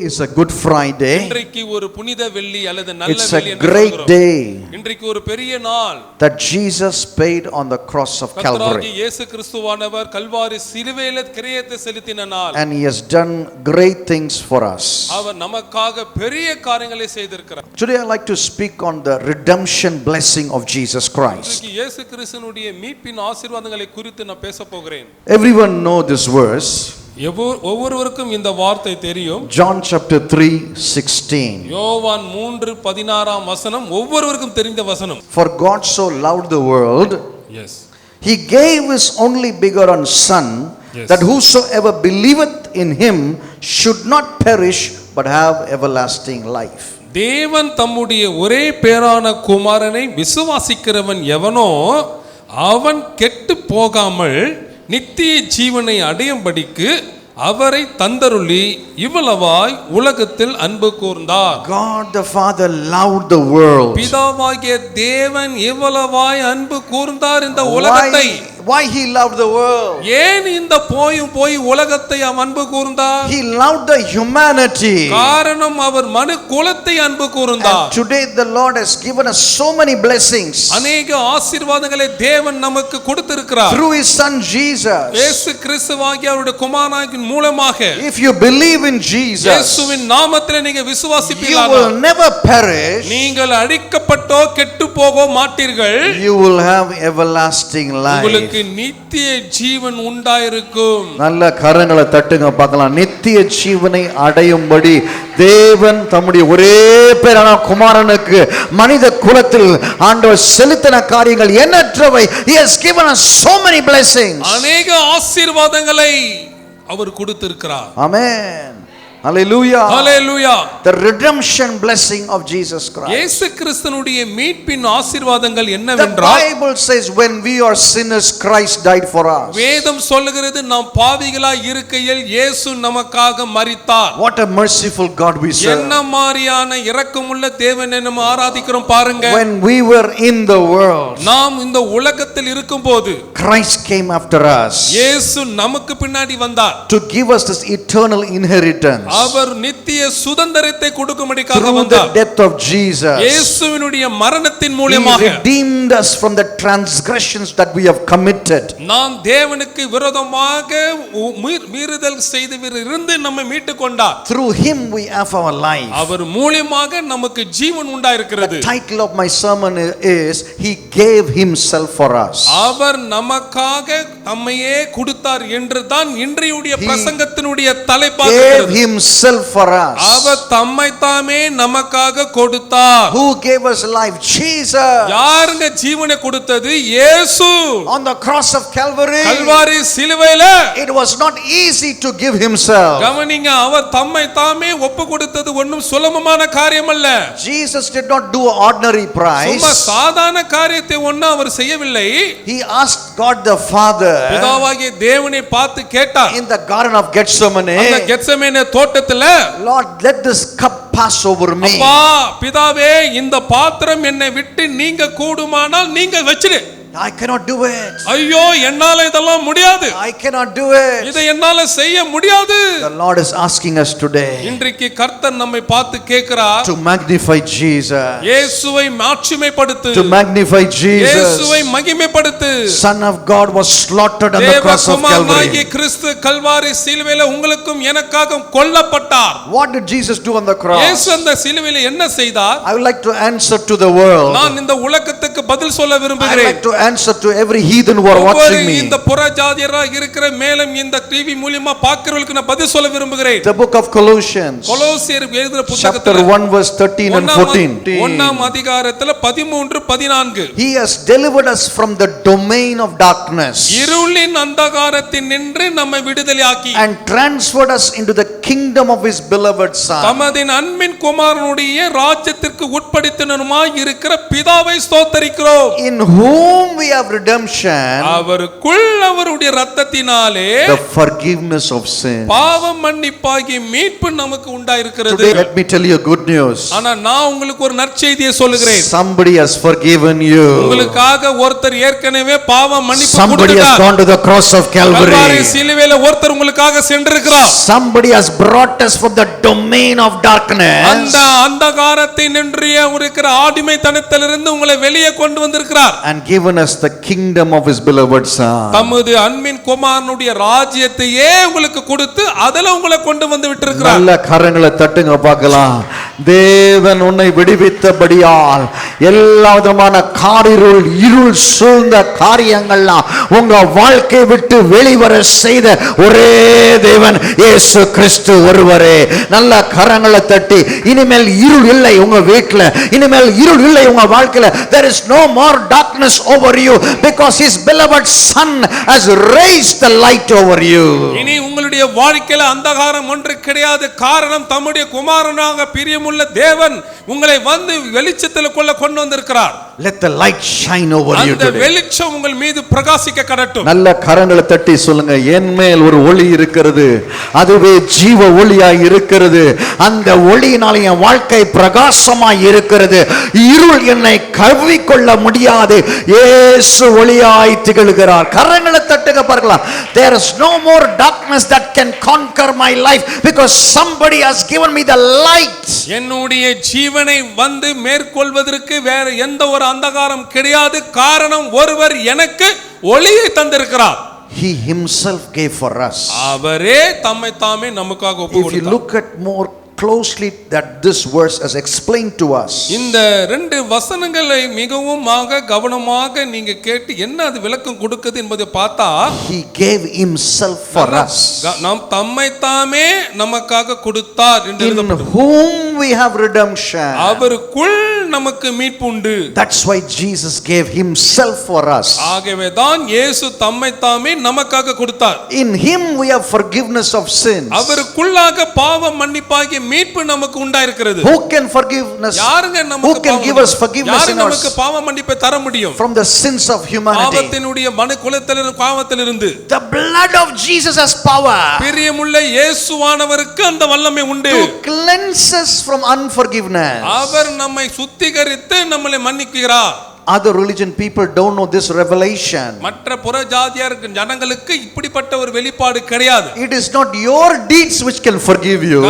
is a Good Friday. இன்றைக்கு ஒரு புனித வெள்ளி அல்லது நல்ல It's வெள்ளி a என்று great சொல்கிறோம். day இன்றைக்கு ஒரு பெரிய நாள். that Jesus paid on the cross of கர்த்தராகிய Calvary. இயேசு கிறிஸ்துவானவர் கல்வாரி சிலுவையிலே கிரியத்தை செலுத்தின நாள். And he has done great things for us. அவர் நமக்காக பெரிய காரியங்களை செய்திருக்கிறார். Today I like to speak on the redemption blessing of Jesus Christ. இன்றைக்கு இயேசு கிறிஸ்துவினுடைய மீட்பின் ஆசீர்வாதங்களை குறித்து நான் பேச போகிறேன். Everyone know this verse. ஒவ்வொருவருக்கும் இந்த வார்த்தை தெரியும். John chapter 3:16. யோவான் 3:16 வசனம் ஒவ்வொருவருக்கும் தெரிந்த வசனம். For God so loved the world, Yes. he gave his only begotten son, Yes. that whosoever believeth in him should not perish but have everlasting life. தேவன் தம்முடைய ஒரே பேரான குமாரனை விசுவாசிக்கிறவன் எவனோ அவன் கெட்டு போகாமல் நித்திய ஜீவனை அடையும்படிக்கு அவரை தந்தருளி இவ்வளவாய் உலகத்தில் அன்பு கூர்ந்தார். God the Father loved the world. பிதாவாகிய தேவன் இவ்வளவாய் அன்பு கூர்ந்தார் இந்த உலகத்தை. Why he loved the world? ஏன் இந்த போய் உலகத்தை அவன் அன்பு கூர்ந்தார்? He loved the humanity. காரணம் அவர் மனு குலத்தை அன்பு கூர்ந்தார். And today the Lord has given us so many blessings. அநேக ஆசீர்வாதங்களை தேவன் நமக்கு கொடுத்திருக்கிறார். Through his son Jesus. இயேசு கிறிஸ்துவாகிய அவருடைய குமாரனின் மூலமாக. If you believe in Jesus, இயேசுவின் நாமத்திலே நீங்க you விசுவாசிப்பீர்களானால் will never perish. நீங்கள் அழிக்கப்பட்டோ கெட்டு போக மாட்டீர்கள். You will have everlasting life. உங்களுக்கு நித்திய ஜீவன் உண்டாயிருக்கும். நல்ல கரங்களை தட்டுங்க பார்க்கலாம். நித்திய ஜீவனை அடையும்படி தேவன் தம்முடைய ஒரே பேரான குமாரனுக்கு மனித குலத்தில் ஆண்டவர் செலுத்தின காரியங்கள் எண்ணற்றவை. He has given us so many blessings. அநேக ஆசீர்வாதங்களை அவர் கொடுத்திருக்கிறார். Amen. Hallelujah. Hallelujah. The redemption blessing of Jesus Christ. இயேசு கிறிஸ்துவினுடைய மீட்பின் ஆசீர்வாதங்கள் The என்னவென்றால் Bible says when we are sinners Christ died for us. வேதம் சொல்லுகிறது நாம் பாவிகளாய் இருக்கையில் இயேசு நமக்காக மரித்தார். What a merciful God we serve. என்ன மாதிரியான இரக்கமுள்ள தேவனை நாம் ஆராதிக்கிறோம் பாருங்க. When we were in the world, நாம் இந்த உலகத்தில் இருக்கும்போது Christ came after us இயேசு நமக்கு பின்னாடி வந்தார். to give us this eternal inheritance. அவர் நித்திய சுதந்திரத்தை கொடுக்கும்படியாக Through the வந்தார். death of Jesus, இயேசுவினுடைய மரணத்தின் He மூலமாக redeemed us from the transgressions that we have committed. நாம் தேவனுக்கு விரோதமாக மீறுதல் செய்து நம்மை மீட்டு கொண்டார். Through Him we have our life. அவர் மூலமாக நமக்கு ஜீவன் உண்டாயிருக்கிறது. The title of my sermon is He gave Himself for us. அவர் நமக்காக தம்மையே கொடுத்தார் என்று தான் இன்றைய பிரசங்கத்தினுடைய தலைப்பாக இருக்கிறது. Gave Himself for us. அவர் தம்மை தாமே நமக்காக கொடுத்தார். Who gave us life? Jesus. யாருங்க ஜீவனை கொடுத்தது? இயேசு. On the cross of Calvary, Kalvari சிலுவையில it was not easy to give Himself. கவனிங்க, அவர் தம்மை தாமே ஒப்பு கொடுத்தது ஒண்ணும் சுலபமான காரியம் அல்ல. Jesus did not do an ordinary price. சும்மா சாதாரண காரியத்தை ஒண்ணு அவர் செய்யவில்லை. He asked God the Father, பிதாவாகிய தேவனை பார்த்து கேட்டார். in the garden of Gethsemane, அந்த கெத்செமனே தோட்டத்துல, Lord, let this cup pass over me. அப்பா பிதாவே, இந்த பாத்திரம் என்னை விட்டு நீங்க கூடுமானால் நீங்க வச்சிடு. I cannot do it. ஐயோ, என்னால இதெல்லாம் முடியாது. I cannot do it. இதை என்னால செய்ய முடியாது. The Lord is asking us today இன்றைக்கு கர்த்தர் நம்மை பார்த்து கேட்கிறார், to magnify Jesus. இயேசுவை மாட்சிமைப்படுத்து. To magnify Jesus. இயேசுவை மகிமைப்படுத்து. Son of God was slaughtered on the cross of Calvary. கிறிஸ்து கல்வாரி சிலுவையில உங்களுக்கும் எனக்காக கொல்லப்பட்டார். What did Jesus do on the cross? இயேசு அந்த சிலுவையில என்ன செய்தார்? I would like to answer to the world. நான் இந்த உலகத்துக்கு பதில் சொல்ல I would விரும்புகிறேன். like to answer to every heathen who are watching me. இந்த புறஜாதியராக இருக்கிற மேலும் இந்த டிவி மூலமா பார்க்கிறவங்களுக்கு நான் பதில் சொல்ல விரும்புகிறேன். The book of Colossians, கொலோசியர் எழுதின chapter புத்தகத்துல 1 verse 13 and 14. ஒன்றாம் அதிகாரத்துல 13 14. He has delivered us from the domain of darkness இருளின் அந்தகாரத்தில் நின்று நம்மை விடுதலையாக்கி and transferred us into the kingdom of His beloved Son. தமதின் அன்பின் குமாரனுடைய ராஜ்யத்திற்கு உட்படுத்தினருமாய் இருக்கிற பிதாவை ஸ்தோத்திரிக்கிறோம். In whom we have redemption, அவருக்குள் அவருடைய இரத்தத்தினாலே the forgiveness of sin. பாவ மன்னிப்பாகிய மீட்பு நமக்கு உண்டாயிருக்கிறது. Today, let me tell you good news. ஆனா நான் உங்களுக்கு ஒரு நற்செய்தியை சொல்லுகிறேன். Somebody has forgiven you. உங்களுக்காக ஒருத்தர் ஏற்கனவே பாவ மன்னிப்பு Somebody has gone to the cross of Calvary. Kalvari சிலுவையில ஒருத்தர் உங்களுக்காக சென்றிருக்கிறார். Somebody has brought us from the domain of darkness. அந்த அந்தகாரத்தை நின்றிய இருக்கிற ஆடிமைத்தனத்திலிருந்து உங்களை வெளியே கொண்டு வந்திருக்கிறார். And given us the kingdom of his beloved son. தமது அன்பின் குமாரனுடைய ராஜ்யத்தையே உங்களுக்கு கொடுத்து அதல உங்களை கொண்டு வந்து விட்டிருக்கிறார். நல்ல கரங்களை தட்டுங்க பார்க்கலாம். தேவன் உன்னை விடுவித்தபடியால் எல்லா விதமான காரிருள் இருள் சூழ்ந்த காரியங்கள்லாம் உங்க வாழ்க்கை விட்டு வெளிவர செய்த ஒரே தேவன் இயேசு கிறிஸ்து ஒருவரே. நல்ல கரங்களை தட்டி, இனிமேல் இருள் இல்லை உங்க வீட்டில், இனிமேல் இருள் இல்லை உங்க வாழ்க்கையில. There is no more darkness over you because his beloved son has raised the light over you. இனி உங்களுடைய வாழ்க்கையில அந்தகாரம் ஒன்று கிடையாது. காரணம் தம்முடைய குமாரனாக பிரியமுள்ள தேவன் உங்களை வந்து வெளிச்சத்தில் கொண்டு வந்திருக்கிறார். Let the light shine over you அந்த today. வெளிச்சம் உங்கள் மீது பிரகாசிக்க கடட்டும். நல்ல கரங்களை தட்டி சொல்லுங்க, என் மேல் ஒரு ஒளி இருக்கிறது, அதுவே ஜீவ ஒளியாய் இருக்கிறது. அந்த ஒளியினால் என் வாழ்க்கை பிரகாசமாய் இருக்கிறது. இருள் என்னை கவ்விக்கொள்ள முடியாது. இயேசு ஒளியாய் திகழ்கிறார். கரங்களை தட்டுங்க பார்க்கலாம். There is no more darkness that can conquer my life because somebody has given me the light. என்னுடைய ஜீவனை வந்து மேற்கொள்வதற்கு வேற எந்த ஒரு அந்தகாரம் கிடையாது. காரணம் ஒருவர் எனக்கு ஒளியை தந்திருக்கிறார். He himself gave for us. அவரே தம்மை தாமே நமக்காக ஒப்பு If you கொடுத்தார். look at more closely that this verse has explained to us, இந்த ரெண்டு வசனங்களை மிகவும் கவனமாக நீங்க கேட்டு என்ன அது விளக்கம் கொடுக்குது என்பதை பார்த்தா, he gave himself for us, நாம் தம்மை தாமே நமக்காக கொடுத்தார் என்று in எழுதப்பட்டிருக்கிறது. whom we have redemption. அவருக்குள் நமக்கு மீட்பு உண்டு. That's why Jesus gave himself for us. ஆகவே தான் இயேசு தம்மை தாமே நமக்காக கொடுத்தார். In him we have forgiveness of sins. அவருக்குள்ளாக பாவ மன்னிப்பாகிய மீட்பு நமக்கு உண்டாயிருக்கிறது. Who can forgiveness? யாருங்க Who நமக்கு can give us forgiveness யாரு in our நமக்கு பாவ மன்னிப்பை தர முடியும்? from the sins of humanity? பாவத்தினுடைய மனுக்குலத்திலிருந்து பாவத்திலிருந்து The blood of Jesus has power பிரியமுள்ள இயேசுவானவருக்கு அந்த வல்லமை உண்டு. to cleanse us from unforgiveness. அவர் நம்மை சுத்திகரித்து நம்மளை மன்னிக்கிறார். Other religion people don't know this revelation. மற்ற புறஜாதியார் ஜனங்களுக்கு இப்படிப்பட்ட ஒரு வெளிப்பாடு கிடையாது. It is not your deeds which can forgive you.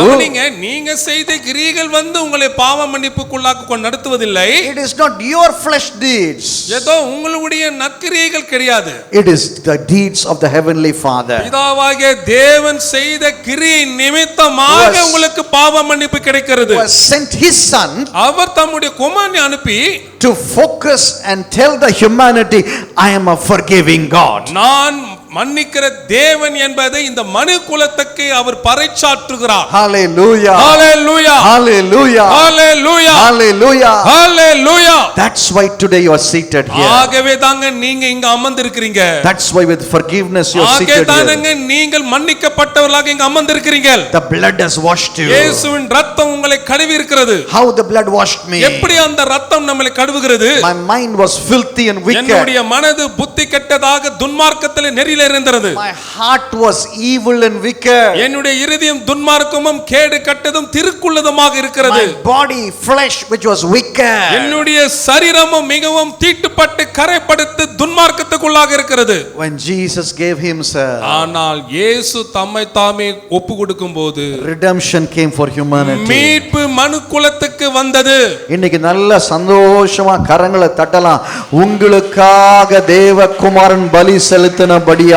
நீங்க செய்த கிரியைகள் வந்து உங்களை பாவ மன்னிப்புக்குள்ளாக நடத்துவதில்லை. It is not your flesh deeds. ஏதோ உங்களுடைய நற்கிரியைகள் கிடையாது. It is the deeds of the heavenly Father. பிதாவாகிய தேவன் செய்த கிரியை நிமித்தமாக உங்களுக்கு பாவ மன்னிப்பு கிடைக்கிறது. Who has sent his son அவர் தம்முடைய குமாரனை அனுப்பி to focus and tell the humanity, I am a forgiving God. நான் மன்னிக்கிற தேவன் என்பதை இந்த மனு குலத்துக்கு அவர் பறைசாற்றுகிறார். Hallelujah. Hallelujah. Hallelujah. Hallelujah. Hallelujah. Hallelujah. That's why today you are seated here. ஆகவே தாங்க நீங்க இங்க அமர்ந்திருக்கிறீங்க. That's why with forgiveness you are seated ஆகவே தாங்க here. நீங்கள் மன்னிக்கப்பட்டவர்களாக இங்க அமர்ந்திருக்கிறீங்க. The blood has washed you. இயேசுவின் இரத்தம் உங்களை கழுவி இருக்கிறது. How the blood washed me? எப்படி அந்த இரத்தம் நம்மை கழுவுகிறது? My mind was filthy and wicked. என்னுடைய மனது புத்தி கெட்டதாக துன்மார்க்கத்திலே நெறியிலே இருந்தது. My heart was evil and wicked. என்னுடைய இருதயம் துன்மார்க்கமும் கேடு கெட்டதும் திருக்குள்ளதுமாக இருக்கிறது. My body flesh which was wicked. என்னுடைய சரீரமும் மிகவும் தீட்டுப்பட்டு கரைப்படுத்து துன்மார்க்கத்துக்குள்ளாக இருக்கிறது. When Jesus gave himself, ஆனால் இயேசு தம்மை தாமே ஒப்பு கொடுக்கும்போது redemption came for humanity. மீட்பு மனுக்குலத்துக்கு வந்தது. இன்னைக்கு நல்ல சந்தோஷமா கரங்களை தட்டலாம். உங்களுக்காக தேவகுமாரன் பலி செலுத்தினபடியால்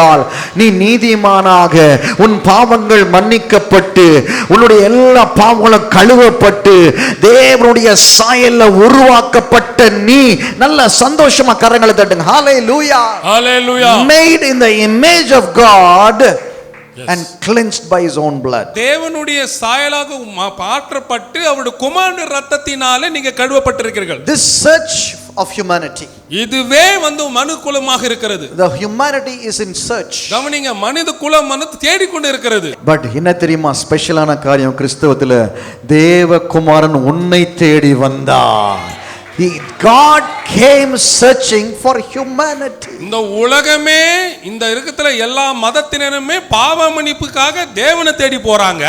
நீ நீதிமானாக, உன் பாவங்கள் மன்னிக்கப்பட்டு, உன்னுடைய எல்லா பாவங்களும் கழுவப்பட்டு, தேவனுடைய சாயல்ல உருவாக்கப்பட்ட நீ நல்ல சந்தோஷமா கரங்களை தட்டுங்க. Hallelujah. Hallelujah. Made in the image of God. Yes. And cleansed by his own blood. தேவனுடைய சாயலாக மாற்றப்பட்டு அவருடைய குமாரனுடைய இரத்தத்தினாலே நீங்க கழுவப்பட்டிருக்கிறீர்கள். This search of humanity. இதுவே வந்து மனுக்குலமாக இருக்கிறது. The humanity is in search. கவனிங்க, மனித குலம் தேடிக்கொண்டு இருக்கிறது. பட் என்ன தெரியுமா ஸ்பெஷலான காரியம் கிறிஸ்தவத்துல? தேவகுமாரன் உன்னை தேடி வந்தார். God came searching for humanity. இந்த உலகமே இந்த இருக்கத்துல எல்லா மதத்தினருமே பாவ மன்னிப்புக்காக தேவனை தேடி போறாங்க.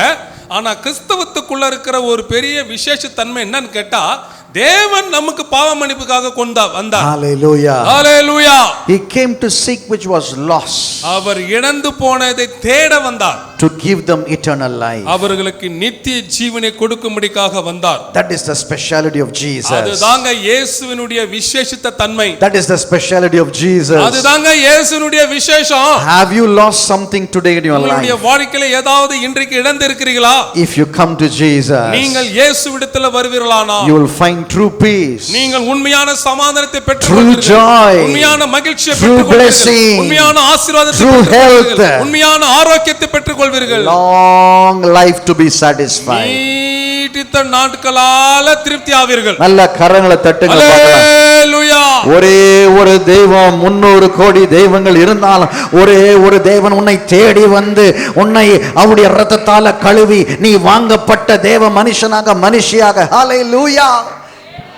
ஆனா கிறிஸ்தவத்துக்குள்ள இருக்கிற ஒரு பெரிய விசேஷ தன்மை என்னன்னு கேட்டா, தேவன் நமக்கு பாவ மன்னிப்புக்காக வந்தார். Hallelujah. Hallelujah. He came to seek which was lost. அவர் இழந்து போனதை தேட வந்தார். To give them eternal life. அவர்களுக்கு நித்திய ஜீவனை கொடுக்கும்படிக்காக வந்தார். That is the speciality of Jesus. அதுதாங்க இயேசுவினுடைய விசேஷித்த தன்மை. That is the speciality of Jesus. அதுதாங்க இயேசுவினுடைய விசேஷம். Have you lost something today in your life? உங்களுடைய வாழ்க்கையில ஏதாவது இன்றைக்கு இழந்து இருக்கிறீர்களா? If you come to Jesus, நீங்கள் இயேசுவிடத்தில் வருவீர்களானா, you will find true peace, நீங்கள் உண்மையான சமாதானத்தை true பெற்றுக்கொள்வீர்கள். joy, உண்மையான மகிழ்ச்சியை true பெற்றுக்கொள்வீர்கள். blessing, உண்மையான ஆசீர்வாதத்தை true பெற்றுக்கொள்வீர்கள். health, உண்மையான ஆரோக்கியத்தை பெற்றுக்கொள்வீர்கள். long life to be satisfied. நீடித்த நாட்களால திருப்தி ஆவீர்கள். நல்ல கரங்களை தட்டுங்க பார்க்கலாம். ஹalleluya. ஒரே ஒரு தெய்வம் 300 கோடி தெய்வங்கள் இருந்தாலும் ஒரே ஒரு தேவன் உன்னை தேடி வந்து உன்னை அவருடைய இரத்தத்தால கழுவி நீ வாங்கப்பட்ட தேவ மனுஷனாக மனுஷியாக. ஹalleluya.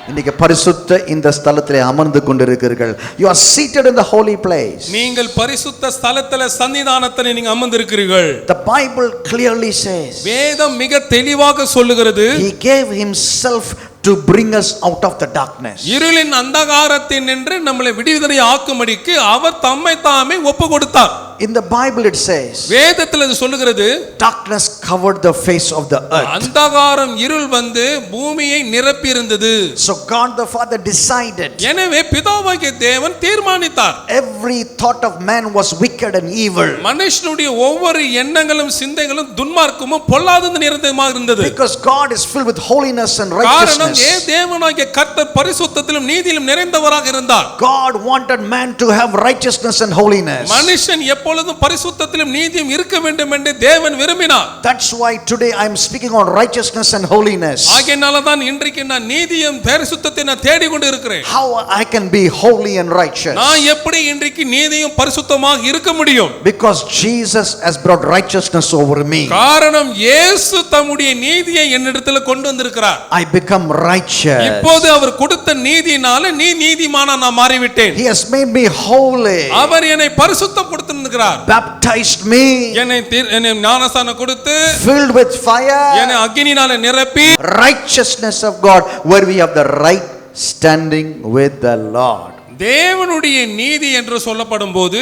இன்னைக்கு பரிசுத்த இந்த ஸ்தலத்திலே அமர்ந்து கொண்டிருக்கிறீர்கள். You are seated in the holy place. நீங்கள் பரிசுத்த ஸ்தலத்திலே சன்னிதானத்திலே நீங்க அமர்ந்திருக்கிறீர்கள். The Bible clearly says, வேதம் மிக தெளிவாக சொல்லுகிறது, He gave himself to bring us out of the darkness. இருளின் அந்தகாரத்தில் நின்று நம்மை விடுதலை ஆக்கும்படிக்கு அவர் தம்மை தாமே ஒப்பு கொடுத்தார். In the Bible it says, வேதத்தில் இது சொல்லுகிறது, darkness covered the face of the earth. அந்தகாரம் இருள் வந்து பூமியை நிரப்பி இருந்தது. So God the Father decided, எனவே பிதாவாகிய தேவன் தீர்மானித்தார், every thought of man was wicked and evil. மனுஷனுடைய ஒவ்வொரு எண்ணங்களும் சிந்தைகளும் துன்மார்க்கமும் பொல்லாதது நிறைந்ததாக இருந்தது. Because God is filled with holiness and காரணம் righteousness. தேவனாகிய கர்த்தர் பரிசுத்தத்திலும் நீதியிலும் நிறைந்தவராக இருந்தார். God wanted man to have righteousness and holiness. மனுஷன் எப்பொழுதும் பரிசுத்தத்திலும் நீதியும் இருக்க வேண்டும் என்று தேவன் விரும்பினார். That's why today I am speaking on righteousness and holiness. ஆகையால தான் இன்றைக்கு நான் நீதியும் பரிசுத்தத்தையும் நான் தேடிக் கொண்டு இருக்கிறேன். How I can be holy and righteous? நான் எப்படி இன்றைக்கு நீதியும் பரிசுத்தமாக இருக்க முடியும்? Because Jesus has brought righteousness over me. காரணம் இயேசு தம்முடைய நீதியை என்னிடத்தில் கொண்டு வந்திருக்கிறார். I become righteous. இப்போது அவர் கொடுத்த நீதியினால நீதிமானா நான் மாறிவிட்டேன். He has made me holy. அவர் என்னை பரிசுத்தப்படுத்தினார். Baptized me. என்னை ஞானஸ்நானம் கொடுத்து Filled with fire. என்னை அக்கினியால நிரப்பி Righteousness of God, where we have the right standing with the Lord. தேவனுடைய நீதி என்று சொல்லப்படும் போது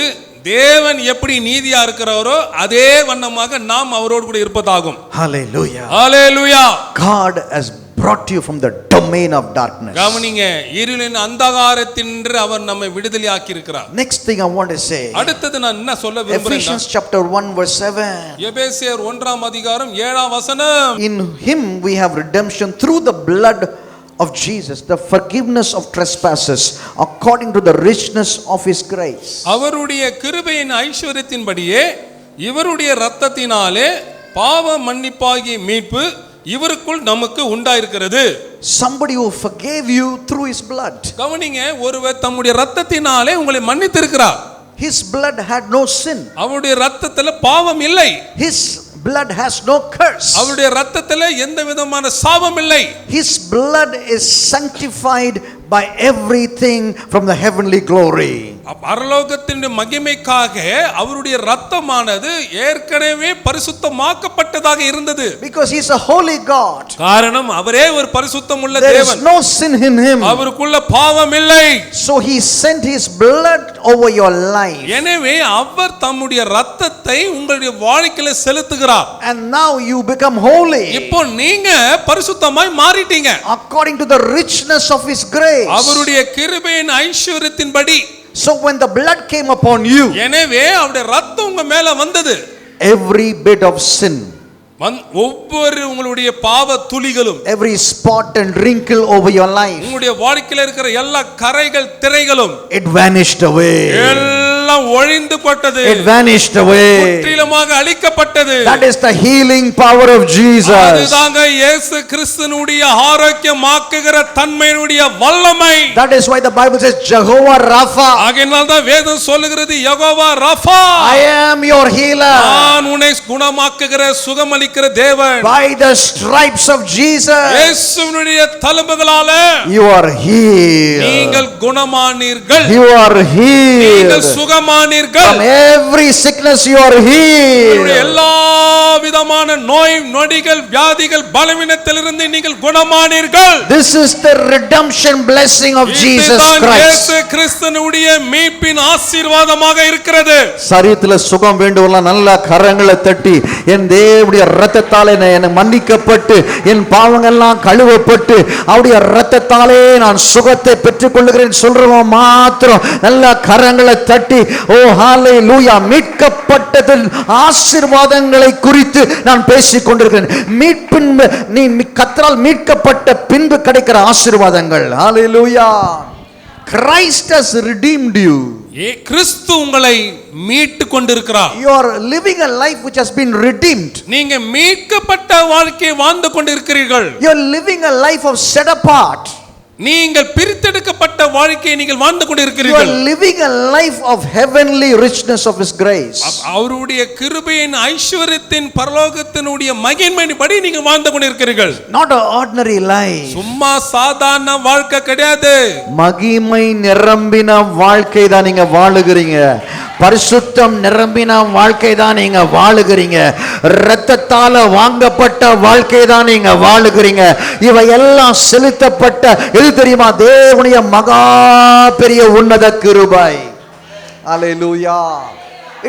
தேவன் எப்படி நீதியா இருக்கிறாரோ அதே வண்ணமாக நாம் அவரோடு கூட இருப்பதாகும். Hallelujah. Hallelujah. God has brought you from the domain of darkness. கவனிங்க, இருளின் அந்தகாரத்தினின்று அவர் நம்மை விடுதலை ஆக்கி இருக்கிறார். Next thing I want to say, அடுத்து நான் என்ன சொல்ல விரும்புறேன், Ephesians chapter 1 verse 7. எபேசியர் 1ஆம் அதிகாரம் 7ஆம் வசனம். In him we have redemption through the blood of Jesus, the forgiveness of trespasses according to the richness of his grace. அவருடைய கிருபையின் ஐஸ்வரியத்தின்படியே இவருடைய இரத்தத்தினாலே பாவ மன்னிப்பாகிய மீட்பு இவருக்குள் நமக்கு உண்டாயிருக்கிறது. Somebody who forgave you through his blood. கவனிங்க, ஒருவர் தம்முடைய இரத்தத்தினாலே உங்களை மன்னித்திருக்கிறார். His blood had no sin. அவருடைய இரத்தத்துல பாவம் இல்லை. His blood has no curse. அவருடைய இரத்தத்துல எந்த விதமான சாபம் இல்லை. His blood is sanctified by everything from the heavenly glory. பரலோகத்தின் மகிமைக்காக அவருடைய இரத்தமானது ஏற்கனவே பரிசுத்தமாக்கப்பட்டதாக இருந்தது. Because he is a holy God. காரணம் அவரே ஒரு பரிசுத்தம் உள்ள There தேவன். is no sin in him. அவருக்குள்ள பாவம் இல்லை. So he sent his blood over your life. எனவே அவர் தம்முடைய இரத்தத்தை உங்களுடைய வாழ்க்கையில செலுத்துகிறார். And now you become holy. இப்போ நீங்க பரிசுத்தமாய் மாறிட்டீங்க. According to the richness of his grace. அவருடைய கிருபையின் ஐஸ்வரியத்தின்படி. So when the blood came upon you, எனவே அவருடைய இரத்தம் உங்க மேல வந்தது. every bit of sin, ஒவ்வொரு உங்களுடைய பாவ துளிகளும், every spot and wrinkle over your life, உங்களுடைய வாழ்க்கையில இருக்கிற எல்லா கரைகள் திரைகளும் it vanished away. எல்லாம் எல்லாம் ஒழிந்து போட்டது. It vanished away. முற்றிலுமாக அழிக்கப்பட்டது. That is the healing power of Jesus. அதுதாங்க இயேசு கிறிஸ்துனுடைய ஆரோக்கியமாக்குகிற தன்மையினுடைய வல்லமை. That is why the Bible says Jehovah Rapha. ஆகையால் தான் வேதம் சொல்லுகிறது Jehovah Rapha. I am your healer. நான் உன்னை குணமாக்குகிற சுகமளிக்கிற தேவன். By the stripes of Jesus இயேசுவினுடைய தழும்புகளால you are healed. நீங்கள் குணமானீர்கள். You are நீங்கள் healed. சுகமானீர்கள். From every sickness you are healed. எல்லா விதமான நோய் நொடிகள் வியாதிகள் பலவீனத்திலிருந்து நீங்கள் குணமானீர்கள். This is the redemption blessing of Jesus Christ. இயேசு கிறிஸ்துவினுடைய மீட்பின் ஆசீர்வாதமாக இருக்கிறது. சரீரத்துல சுகம் வேண்டுவெல்லாம் நல்ல கரங்களை தட்டி என் தேவனுடைய இரத்தத்தாலே நான் மன்னிக்கப்பட்டு என் பாவங்கள்லாம் கழுவப்பட்டு அவருடைய இரத்தத்தாலே நான் சுகத்தை பெற்றுக் கொள்ளுகிறேன் சொல்றவன் மாத்திரம் நல்ல கரங்களை தட்டி ஓ ஹalleluya மீட்கப்பட்டதின் ஆசீர்வாதங்களை குறித்து நான் பேசிக் கொண்டிருக்கிறேன். மீட்பின் நீ கர்த்தரால் மீட்கப்பட்ட பின்பு கிடைக்கிற ஆசீர்வாதங்கள். ஹalleluya. Christ has redeemed you. கிறிஸ்து உங்களை மீட்டு கொண்டிருக்கிறார். You are living a life which has been redeemed. நீங்க மீட்கப்பட்ட வாழ்க்கை வாழ்ந்து கொண்டிருக்கிறீர்கள். You are living a life of set apart. நீங்கள் பிரித்தெடுக்கப்பட்ட வாழ்க்கையை நீங்கள் வாழ்ந்து You கொண்டிருக்கிறீர்கள். are living a life of heavenly richness of His grace. அவருடைய கிருபையின் ஐஸ்வரியத்தின் பரலோகத்தினுடைய மகிமையின்படி நீங்கள் வாழ்ந்து கொண்டிருக்கிறீர்கள். Not an ordinary life. சும்மா சாதாரண வாழ்க்கை கிடையாது. மகிமை நிரம்பின வாழ்க்கை தான் நீங்க வாழுகிறீங்க. பரிசுத்தம் நிரம்பின வாழ்க்கை தான் நீங்க வாழுகிறீங்க. இரத்தத்தால வாங்கப்பட்ட வாழ்க்கை தான் நீங்க வாழுகிறீங்க. இவை எல்லாம் செலுத்தப்பட்ட எது தெரியுமா? தேவனுடைய மகா பெரிய உன்னத கிருபை. Hallelujah.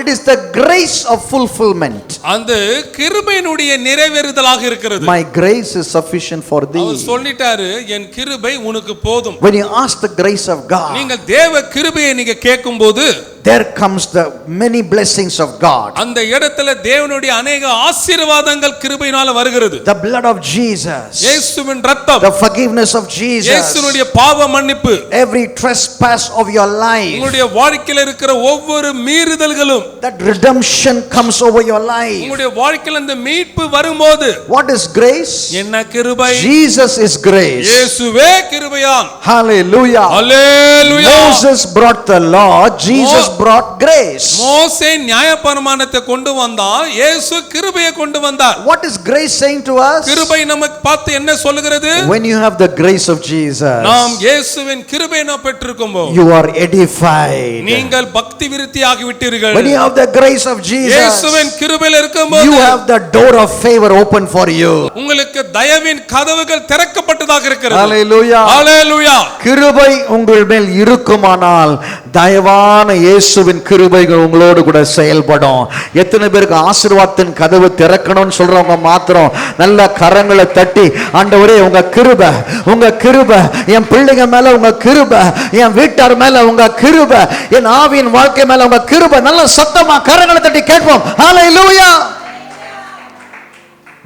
It is the grace of fulfillment. அந்த கிருபையினுடைய நிறைவேறுதலாக இருக்கிறது. My grace is sufficient for thee. அவர் சொல்லிட்டாரு என் கிருபை உனக்கு போதும். When you ask the grace of God, நீங்கள் தேவ கிருபையை நீங்க கேட்கும்போது there comes the many blessings of God. அந்த இடத்துல தேவனுடைய अनेक ஆசீர்வாதங்கள் கிருபையினால வருகிறது. The blood of Jesus, இயேசுவின் இரத்தம், the forgiveness of Jesus, இயேசுனுடைய பாவ மன்னிப்பு, every trespass of your life, உங்களுடைய வாழ்க்கையில இருக்கிற ஒவ்வொரு மீறுதல்களும், that redemption comes over your life. உங்களுடைய வாழ்க்கையில அந்த மீட்பு வரும்போது What is grace? என்ன கிருபை? Jesus is grace. இயேசுவே கிருபையாம். Hallelujah. Hallelujah. Moses brought the law, Jesus brought grace. மோசே நியாயப்பிரமாணத்தை கொண்டு வந்தான், இயேசு கிருபையை கொண்டு வந்தார். What is grace saying to us? கிருபை நமக்கு பார்த்து என்ன சொல்லுகிறது? When you have the grace of Jesus, நாம் இயேசுவின் கிருபையை நாம் பெற்றிருக்கும்போது you are edified. நீங்கள் பக்தி விருத்தியாகி விட்டீர்கள். When you have the grace of Jesus, இயேசுவின் கிருபையில் இருக்கும்போது you have the door of favor open for you. உங்களுக்கு தயவின் கதவுகள் திறக்கப்பட்டதாக இருக்கிறது. Hallelujah. ஹalleluya. கிருபை உங்கள் மேல் இருக்குமானால் தயவான இயேசுவின் கிருபைகள் உங்களோடு கூட செயல்படும். எத்தனை பேருக்கு ஆசீர்வாதத்தின் கதவு திறக்கணும்னு சொல்றவங்க மாத்திரம் நல்ல கரங்களை தட்டி ஆண்டவரே உங்க கிருபை, உங்க கிருபை என் பிள்ளைங்க மேல, உங்க கிருபை என் வீட்டார் மேல, உங்க கிருபை என் ஆவியின் வாழ்க்கை மேல, உங்க கிருபை நல்ல சத்தமா கரங்களை தட்டி கேட்போம். ஹalleluya.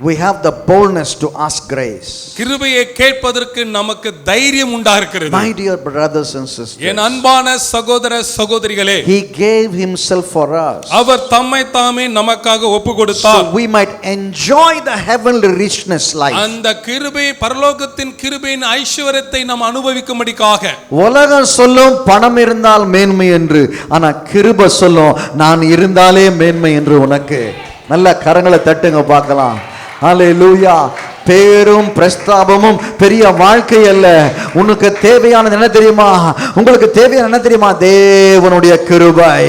We have the boldness to ask grace. கிருபையை கேட்பதற்கு நமக்கு தைரியம் உண்டாகிறது. My dear brothers and sisters, என் அன்பான சகோதர சகோதரிகளே, He gave Himself for us. அவர் தம்மை தாமே நமக்காக ஒப்பு கொடுத்தார். So we might enjoy the heavenly richness life. அந்த கிருபை பரலோகத்தின் கிருபையின் ஐஸ்வரியத்தை நாம் அனுபவிக்கும்படிக்காக. உலகம் சொல்லும் பணம் இருந்தால் மேன்மை என்று, ஆனா கிருபை சொல்லும் நான் இருந்தாலே மேன்மை என்று. உனக்கு நல்ல கரங்களை தட்டுங்க பார்க்கலாம். ஹalleluya. பேரும் பிரஸ்தாபமும் பெரிய வாழ்க்கை அல்ல. உனக்கு தேவையானது என்ன தெரியுமா? உங்களுக்கு தேவையான என்ன தெரியுமா? தேவனுடைய கிருபை.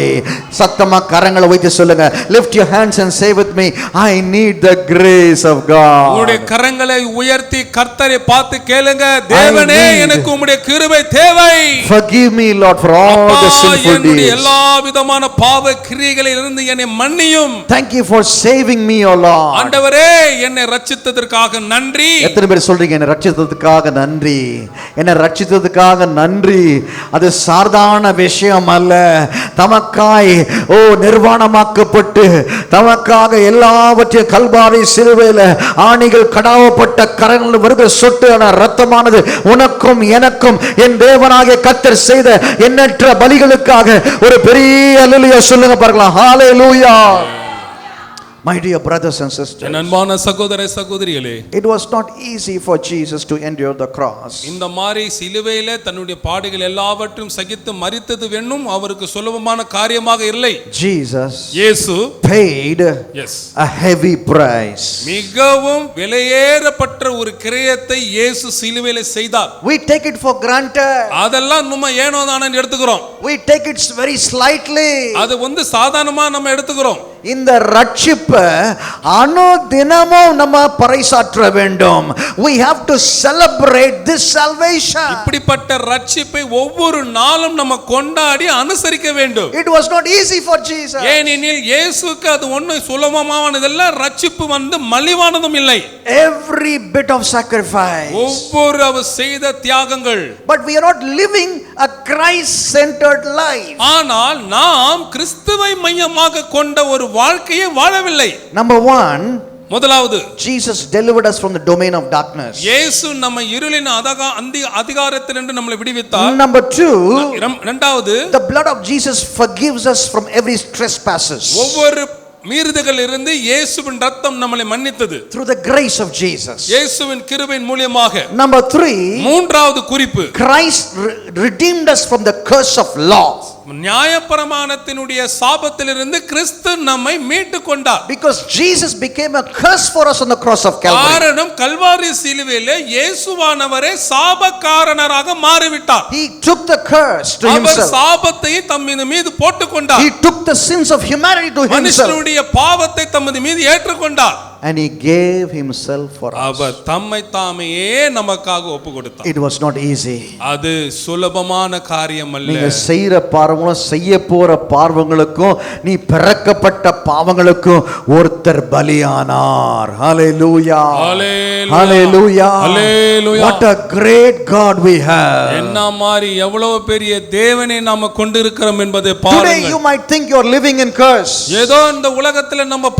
சத்தமா கரங்களை வைத்து சொல்லுங்க. Lift your hands and say with me, I need the grace of God. உங்களுடைய கரங்களை உயர்த்தி கர்த்தரை பார்த்து கேளுங்க, தேவனே எனக்கு உம்முடைய கிருபை தேவை. Forgive me Lord for all the sinful deeds. எல்லா விதமான பாவ கிரியைகளில் இருந்து என்னை மன்னியும். Thank you for saving me O Lord. ஆண்டவரே என்னை ரட்சித்ததற்காக நன்றி. எத்தனை பேர் சொல்றீங்க என்னை ரட்சித்ததுக்காக நன்றி, என்னை ரட்சித்ததுக்காக நன்றி? அது சாதாரண விஷயம் அல்ல. தமக்காய் நிர்வாணமாக்கப்பட்டு தமக்காக எல்லாவற்றையும் கல்வாரி சிலுவையில் ஆணிகள் கடாவப்பட்ட கரங்கள் வருகிற சொட்டு ரத்தமானது உனக்கும் எனக்கும் என் தேவனாகிய கர்த்தர் செய்த எண்ணற்ற பலிகளுக்காக ஒரு பெரிய அல்லேலூயா சொல்லுங்க பார்க்கலாம். ஹalleluya. My dear brothers and sisters, என் அன்பான சகோதர சகோதரிகளே, it was not easy for Jesus to endure the cross. இந்த மாதிரி சிலுவையிலே தன்னுடைய பாடுகள் எல்லாவற்றையும் சகித்து மரித்தது வேணும் அவருக்கு சுலபமான காரியமாக இல்லை. Jesus இயேசு paid a heavy price. மிகவும் விலையேறப்பட்ட ஒரு கிரயத்தை இயேசு சிலுவையிலே செய்தார். We take it for granted. அதெல்லாம் நம்ம ஏனோ தானன்னு எடுத்துக்கிறோம். We take it very slightly. அது சாதாரணமா நம்ம எடுத்துக்கிறோம். இந்த ரட்சிப்பை அனுதினமும் நம்ம பறைசாற்ற வேண்டும். We have to celebrate this salvation. இப்படிப்பட்ட ரட்சிப்பை ஒவ்வொரு நாளும் நம்ம கொண்டாடி அனுசரிக்க வேண்டும். It was not easy for Jesus. ஏனெனில் இயேசுவுக்கு அது ஒன்றும் சுலபமானதல்ல, ரட்சிப்பு மலிவானதும் இல்லை. Every bit of sacrifice. ஒவ்வொரு அவர் செய்த தியாகங்கள். But we are not living a Christ centered life. ஆனால் நாம் கிறிஸ்துவை மையமாக கொண்ட ஒரு வாழ்க்கையை வாழவில்லை. Number 1, முதலாவது, Jesus delivered us from the domain of darkness. இயேசு நம்ம இருளின் அதிகாரத்திலிருந்து நம்மை விடுவித்தார். Number 2, இரண்டாவது, the blood of Jesus forgives us from every trespasses. ஒவ்வொரு மீறுதலிலிருந்து இயேசுவின் இரத்தம் நம்மை மன்னித்தது. Through the grace of Jesus. இயேசுவின் கிருபையின் மூலமாக. Number 3, மூன்றாவது குறிப்பு, Christ redeemed us from the curse of law. நியாயப்பிரமாணத்தினுடைய சாபத்திலிருந்து கிறிஸ்து நம்மை மீட்டு கொண்டார். Because Jesus became a curse for us on the cross of Calvary. காரணம் கல்வாரி சிலுவையிலே இயேசுவானவரே சாபக்காரனராக மாறிவிட்டார். He took the curse to himself. அவர் சாபத்தை தம்மீது மீது போட்டுக்கொண்டார். He took the sins of humanity to himself. மனுஷனுடைய பாவத்தை தம்மீது மீது ஏற்றுக்கொண்டார். And he gave himself for us. அவர் தம்மை தாமையே நமக்காக ஒப்பு கொடுத்தார். It was not easy. அது சுலபமான காரியம் அல்ல. நீங்க செய்யற பாவங்களும் செய்ய போற பாவங்களுக்கும் நீ பிறக்கப்பட்ட பாவங்களுக்கும் ஒருத்தர் பலியானார். Hallelujah. Hallelujah. Hallelujah. What a great God we have. என்ன மாதிரி எவ்வளவு பெரிய தேவனை நாம கொண்டிருக்கிறோம் என்பதை பாருங்கள். Today you might think you are living in curse. ஏதோ இந்த உலகத்துல நம்ம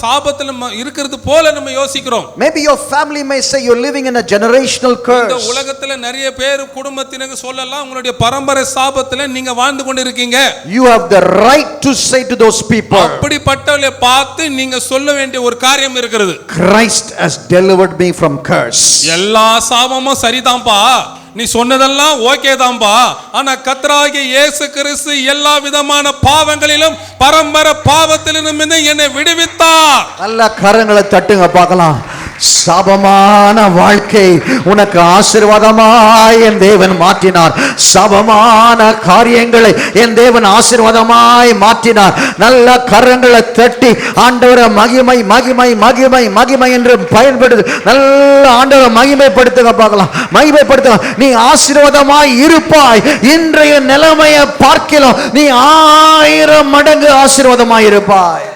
சாபத்துல இருக்கிறது போல நம்ம யோசிக்கிறோம். Maybe your family may say you're living in a generational curse. இந்த உலகத்துல நிறைய பேர் குடும்பத்தினங்க சொல்லலாம் உங்களுடைய பரம்பரை சாபத்துல நீங்க வாழ்ந்து கொண்டிருக்கீங்க. You have the right to say to those people. அப்படிப்பட்டவளை பார்த்து நீங்க சொல்ல வேண்டிய ஒரு காரியம் இருக்கிறது. Christ has delivered me from curse. எல்லா சாபமும் சரிதான்பா, நீ சொன்னதெல்லாம் ஓகே தான்பா, ஆனா கர்த்தராகிய இயேசு கிறிஸ்து எல்லா விதமான பாவங்களிலும் பரம்பரை பாவத்திலிருந்து என்னை விடுவித்தார். நல்ல கரங்களை தட்டுங்க பார்க்கலாம். சாபமான வாழ்க்கை உனக்கு ஆசீர்வாதமாய் என் தேவன் மாற்றினார். சாபமான காரியங்களை என் தேவன் ஆசீர்வாதமாய் மாற்றினார். நல்ல கரங்களை தட்டி ஆண்டவரை மகிமை மகிமை மகிமை மகிமை என்று பயன்படுத்து நல்ல ஆண்டவரை மகிமைப்படுத்துங்க பார்க்கலாம். மகிமைப்படுத்துங்க. நீ ஆசீர்வாதமாய் இருப்பாய். இன்றைய நிலைமையை பார்க்கலாம் நீ 1000 மடங்கு ஆசீர்வாதமாய் இருப்பாய்.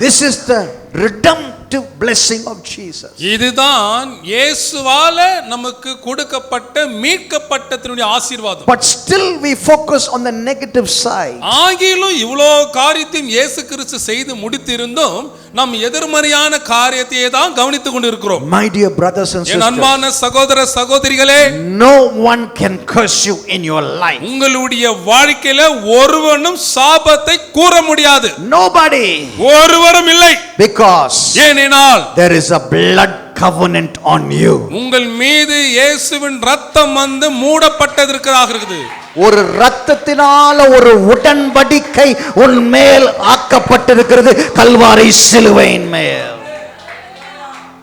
This is the redemptive blessing of Jesus. இதுதான் இயேசுவால நமக்கு கொடுக்கப்பட்ட மீட்கப்பட்டதனுடைய ஆசீர்வாதம். But still we focus on the negative side. ஆகிலும் இவ்வளோ காரியத்தையும் இயேசு கிறிஸ்து செய்து முடித்திருந்தும் நாம் எதிர்மறையான காரியத்தையே தான் கவனித்துக் கொண்டிருக்கிறோம். My dear brothers and sisters, என் அன்பான சகோதர சகோதரிகளே, no one can curse you in your life. உங்களுடைய வாழ்க்கையில ஒருவனும் சாபத்தை கூற முடியாது. Nobody. ஒருவரும் இல்லை. Because ஏனென்றால் there is a blood covenant on you. உங்கள் மீது இயேசுவின் இரத்தம் வந்து மூடப்பட்டதற்காக இருக்குது. ஒரு இரத்தத்தினால ஒரு உடன்படிக்கை உன் மேல் ஆக்கப்பட்டிருக்கிறது கல்வாரி சிலுவையின் மேல்.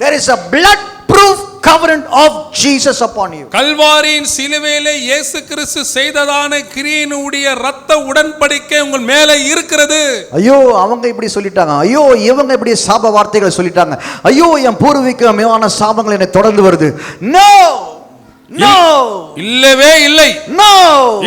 There is a blood proof covenant of Jesus upon you. கல்வாரியின் சிலுவையிலே இயேசு கிறிஸ்து செய்ததான கிரியையினுடைய இரத்த உடன்படிக்கை உங்கள் மேலே இருக்கிறது. ஐயோ அவங்க இப்படி சொல்லிட்டாங்க, ஐயோ இவங்க இப்படி சாப வார்த்தைகளை சொல்லிட்டாங்க, ஐயோ என் பூர்வீகமான சாபங்கள் என்னை தொடர்ந்து வருது. No, no, இல்லவே இல்லை. No.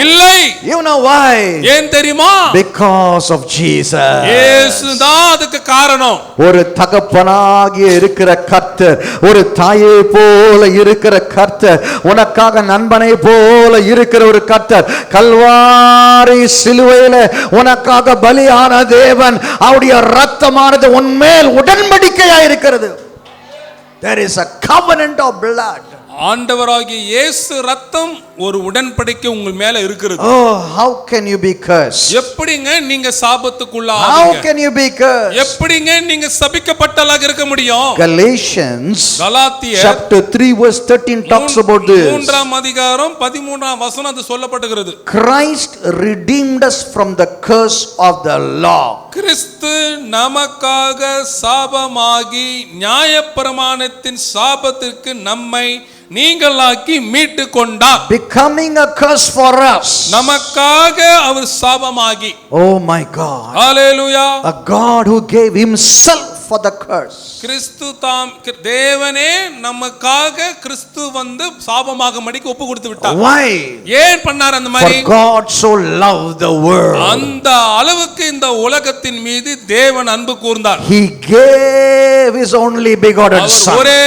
இல்லை. You know why? ஏன் தெரியுமா? Because of Jesus. இயேசுதான் அதுக்கு காரணம். ஒரு தகப்பனாகிய இருக்கிற கர்த்தர், ஒரு தாயை போல இருக்கிற கர்த்தர், உனக்காக நண்பனை போல இருக்கிற ஒரு கர்த்தர், கல்வாரி சிலுவையில உனக்காக பலியான தேவன், அவருடைய இரத்தமானது உன்மேல் உடன்படிக்கையா இருக்கிறது. There is a covenant of blood. ஆண்டவராகிய இயேசு ரத்தம் ஒரு உடன்படிக்கை உங்கள் மேல இருக்கிறது. Oh, how can you be cursed? எப்படிங்க நீங்க சாபத்துக்குள்ள How ஆவீங்க? can you be cursed? எப்படிங்க நீங்க சபிக்கப்பட்டவளாக இருக்க முடியும்? Galatians கலாத்தியர் chapter 3 verse 13 talks about this. 3ஆம் அதிகாரம் 13ஆம் வசனம் அது சொல்லப்பட்டிருக்கிறது. Christ redeemed us from the curse of the law. கிறிஸ்து நமக்காக சாபமாகி நியாயப்பிரமாணத்தின் சாபத்திற்கு நம்மை நீங்களாக்கி மீட்டு கொண்டார். Becoming a curse for us. நமக்காக அவர் சாபமாகி. Oh my God. Hallelujah. A God who gave himself for the curse. கிறிஸ்து தாம் தேவனே நமக்காக கிறிஸ்து வந்து சாபமாக மடிக்கு ஒப்பு கொடுத்து விட்டார். Why? ஏன் பண்ணார் அந்த மாதிரி? For God so loved the world. அந்த அளவுக்கு இந்த உலகத்தின் மீது தேவன் அன்பு கூர்ந்தார். He gave his only begotten our son. ஒரே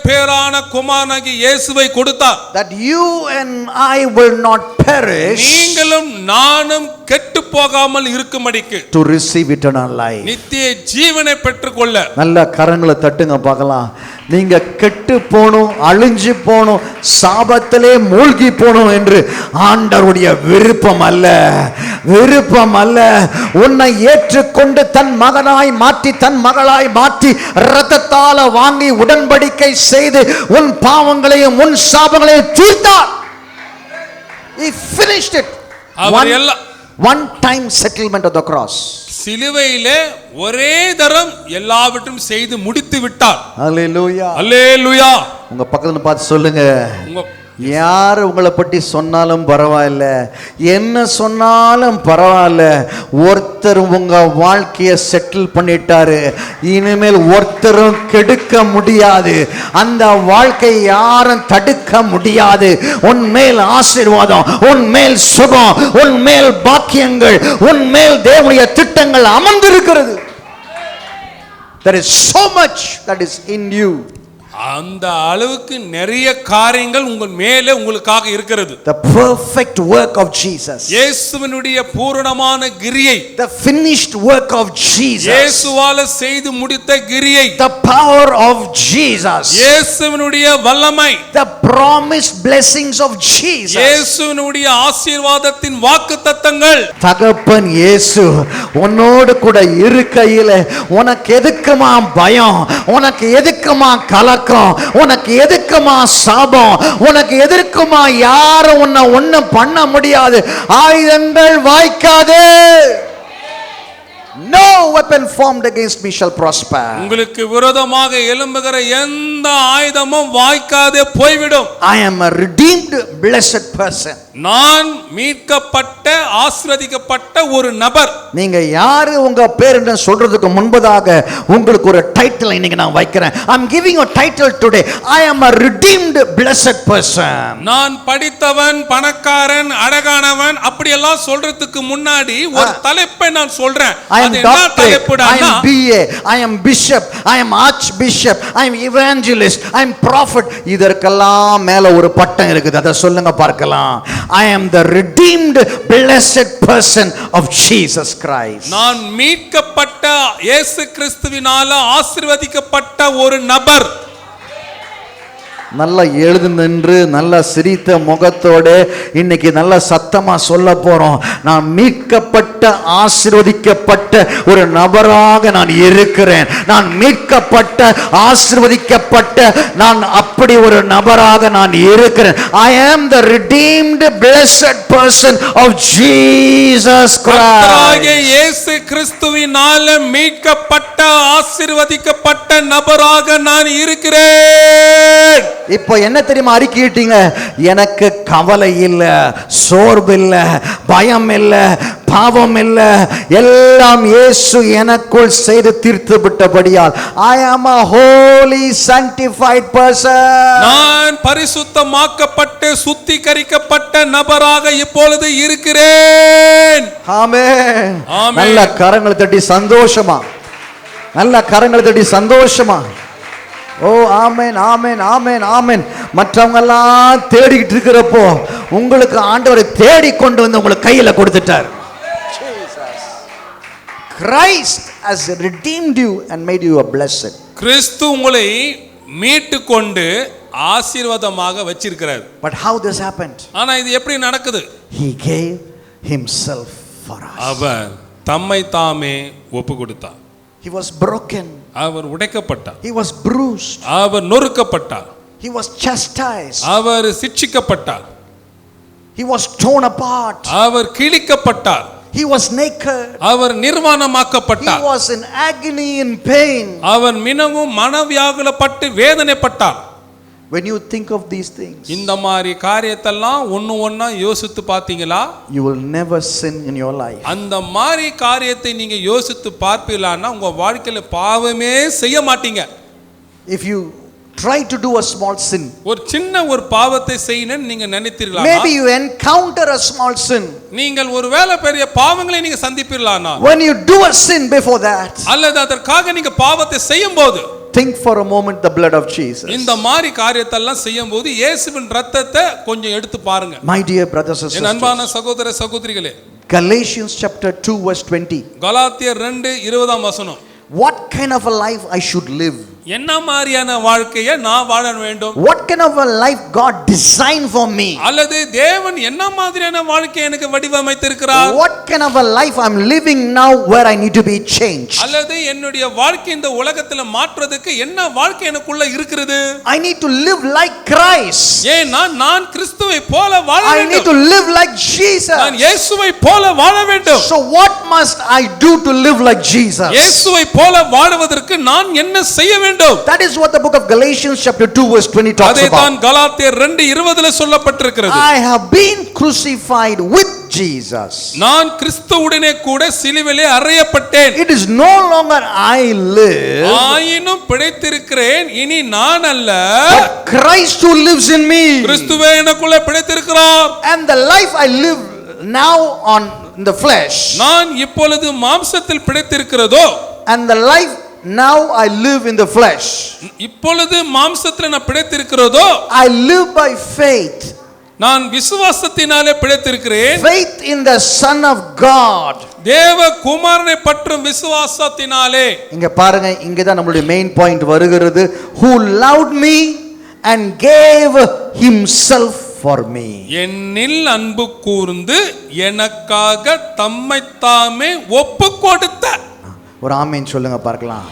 பேரான குமாரனாகிய இயேசுவை கொடுத்தார். That you and I will not perish. நீங்களும் நானும் கெட்டு போகாமல் இருக்கும்படிக்கு. To receive eternal life. நித்திய ஜீவனை பெற்றுக்கொள்ள. நல்ல கரங்களை தட்டுங்க பார்க்கலாம். நீங்க கெட்டு போணும், அழிஞ்சு போணும், சாபத்திலே மூழ்கி போணும் என்று ஆண்டவருடைய விருப்பம் அல்ல, விருப்பம் அல்ல. உன்னை ஏற்றுக்கொண்டு தன் மகனாய் மாற்றி, தன் மகளாய் மாற்றி, இரத்தத்தால வாங்கி உடன்படிக்கை செய்து உன் பாவங்களையும் உன் சாபங்களையும் தீர்த்தார். He finished it. One time settlement of the cross. சிலுவையிலே ஒரே தரம் எல்லாவற்றையும் செய்து முடித்து விட்டார். Hallelujah. அல்லேலூயா. உங்க பக்கத்துல பார்த்து சொல்லுங்க, உங்க யார் உங்களை பற்றி சொன்னாலும் பரவாயில்ல, என்ன சொன்னாலும் பரவாயில்ல, ஒருத்தர் உங்க வாழ்க்கையை செட்டில் பண்ணிட்டாரு. இனிமேல் ஒருத்தரும் கெடுக்க முடியாது. அந்த வாழ்க்கை யாரும் தடுக்க முடியாது. உன்மேல் ஆசீர்வாதம், உன்மேல் சுகம், உன்மேல் பாக்கியங்கள், உன்மேல் தேவனுடைய திட்டங்கள் அமர்ந்திருக்கிறது. There is so much that is in you. அந்த அளவுக்கு நிறைய காரியங்கள் உங்கள் மேலே உங்களுக்காக இருக்கிறது. The perfect work of Jesus. இயேசுவினுடைய பூரணமான கிரியை. The finished work of Jesus. இயேசுவால செய்து முடித்த கிரியை. The power of Jesus. இயேசுவினுடைய வல்லமை. The promised blessings of Jesus. இயேசுவினுடைய ஆசீர்வாதத்தின் வாக்குத்தத்தங்கள். தகப்பன் இயேசு உன்னோடு கூட இருக்கையிலே உனக்கு எதுக்குமா பயம், உனக்கு எதுக்குமா கலக்கம், உனக்கு எதுக்குமா சாபம், உனக்கு எதற்குமா யாரும் உன்னை ஒண்ணும் பண்ண முடியாது. ஆயுதங்கள் வாய்க்காதே. No weapon formed against me shall prosper. உங்களுக்கு விரோதமாக எழும்புகிற எந்த ஆயுதமும் வாய்க்காதே போய்விடும். I am a redeemed blessed person. நான் மீட்கப்பட்ட ஆசீர்வதிக்கப்பட்ட ஒரு நபர். நீங்க யாரு உங்க பேர் என்று சொல்றதுக்கு முன்பதாக உங்களுக்கு ஒரு டைட்டில் இன்னைக்கு நான் வைக்கிறேன். I'm giving you a title today. I am a redeemed blessed person. நான் படித்தவன், பணக்காரன், அழகானவன் அப்படி எல்லாம் சொல்றதுக்கு முன்னாடி ஒரு தலைப்பை நான் சொல்றேன். I am அது என்ன doctor, தலைப்புடா? I am BA, I am bishop, I am archbishop, I am evangelist, I am prophet. இதற்கெல்லாம் மேல ஒரு பட்டம் இருக்குது. அதை சொல்லுங்க பார்க்கலாம். I am the redeemed blessed person of Jesus Christ. நான் மீட்கப்பட்ட இயேசு கிறிஸ்துவினால ஆசீர்வதிக்கப்பட்ட ஒரு நபர். நல்லா எழுந்து நின்று நல்ல சிரித்த முகத்தோட இன்னைக்கு நல்ல சத்தமா சொல்ல போறோம். நான் மீட்கப்பட்ட ஆசீர்வதிக்கப்பட்ட ஒரு நபராக நான் இருக்கிறேன். நான் மீட்கப்பட்ட ஆசீர்வதிக்கப்பட்ட நான் அப்படி ஒரு நபராக நான் இருக்கிறேன். I am the redeemed blessed person of Jesus Christ. இயேசு கிறிஸ்துவினால மீட்கப்பட்ட ஆசீர்வதிக்கப்பட்ட நபராக நான் இருக்கிறேன். இப்போ என்ன தெரியுமா அறிக்கையிட்டீங்க? எனக்கு கவலை இல்ல, சோர்வு இல்ல, பயம் இல்ல, பாவம் இல்ல, எல்லாம் இயேசு எனக்குள் செய்து தீர்த்து விட்டபடியால் I am a holy sanctified person. நான் பரிசுத்தமாக்கப்பட்டு சுத்திகரிக்கப்பட்ட நபராக இப்பொழுது இருக்கிறேன். ஆமென். ஆமென். நல்ல கரங்களை தட்டி சந்தோஷமா, நல்ல கரங்களை தட்டி சந்தோஷமா. ஓ ஆமென் ஆமென் ஆமென் ஆமென். மற்றவங்க எல்லாம் தேடிக்கிட்டு இருக்கிறப்போ உங்களுக்கு ஆண்டவரை தேடி கொண்டு வந்து உங்களுக்கு கையில கொடுத்துட்டார். Christ has redeemed you and made you a blessing. கிறிஸ்து உங்களை மீட்டு கொண்டு ஆசீர்வாதமாக வச்சிருக்கிறார். But how this happened? ஆனா இது எப்படி நடக்குது? He gave himself for us. அவர் தம்மை தாமே ஒப்பு கொடுத்தார். He was broken. Our உடைக்கப்பட்டார். He was bruised. Our நொறுக்கப்பட்டார். He was chastised. Our சிட்சிக்கப்பட்டார். He was torn apart. Our கிழிக்கப்பட்டார். He was naked. Our He நிர்வாணமாக்கப்பட்டார். was in agony and pain. அவர் மிகவும் மனவியாகுலப்பட்டு வேதனைப்பட்டார். When you think of these things, இந்த மாதிரி காரியத்தெல்லாம் ஒண்ணா யோசித்து பார்த்தீங்களா? you will never sin in your life. அந்த மாதிரி காரியத்தை நீங்க யோசித்து பார்ப்பீங்களான்னா உங்க வாழ்க்கையில பாவமே செய்ய மாட்டீங்க. If you try to do a small sin, ஒரு சின்ன ஒரு பாவத்தை செய்யணும்னு நீங்க நினைத்தீர்களா? maybe you encounter a small sin. நீங்கள் ஒருவேளை பெரிய பாவங்களை நீங்க சந்திப்பீர்களானா? When you do a sin before that, அல்லது அதற்காக நீங்க பாவத்தை செய்யும்போது think for a moment the blood of Jesus. இந்த மாதிரி காரியத்தெல்லாம் செய்யும்போது இயேசுவின் இரத்தத்தை கொஞ்சம் எடுத்து பாருங்க. My dear brothers and என் அன்பான sisters, சகோதர சகோதரிகளே, Galatians chapter 2 verse 20. கலாத்தியர் 2:20 What kind of a life I should live? என்ன மாதிரியான வாழ்க்கையை நான் வாழ வேண்டும்? What kind of a life God designed for me? அல்லது தேவன் என்ன மாதிரியான வாழ்க்கையை எனக்கு வடிவமைத்திருக்கிறார்? What kind of a life I'm living now where I need to be changed? அல்லது என்னுடைய வாழ்க்கை இந்த உலகத்துல மாற்றுறதுக்கு என்ன வாழ்க்கை எனக்குள்ள இருக்கிறது? I need to live like Christ. ஏன்னா நான் கிறிஸ்துவை போல வாழ I need வேண்டும். to live like Jesus. நான் இயேசுவை போல வாழ வேண்டும். So what must I do to live like Jesus? இயேசுவை போல வாழுவதற்கு நான் என்ன செய்ய வேண்டும்? That is what the book of Galatians chapter 2 verse 20 talks அதைத்தான் about. கலாத்தியர் 2:20 சொல்லப்பட்டிருக்கிறது. I have been crucified with Jesus. நான் கிறிஸ்துவுடனே கூட சிலுவையிலே அறையப்பட்டேன். It is no longer I live, ஆயினும் பிழைத்திருக்கிறேன், இனி நான் அல்ல, but Christ who lives in me. கிறிஸ்துவே எனக்குள்ளே பிழைத்திருக்கிறார். And the life I live now on the flesh, நான் இப்பொழுது மாம்சத்தில் பிழைத்திருக்கிறதோ, and the life now I live in the flesh, இப்பொழுது மாம்சத்தில் நான் பிழைத்திருக்கிறதோ, I live by faith. நான் விசுவாசத்தினாலே பிழைத்திருக்கிறேன். Faith in the Son of God. தேவ குமாரனை பற்றும் விசுவாசத்தினாலே. இங்க பாருங்க, இங்க தான் நம்மளுடைய மெயின் பாயிண்ட் வருகிறது. Who loved me and gave himself for me. என்னில் அன்பு கூர்ந்து எனக்காக தம்மைத்தாமே ஒப்பு கொடுத்த. ஒரு ஆமென் சொல்லுங்க பார்க்கலாம்.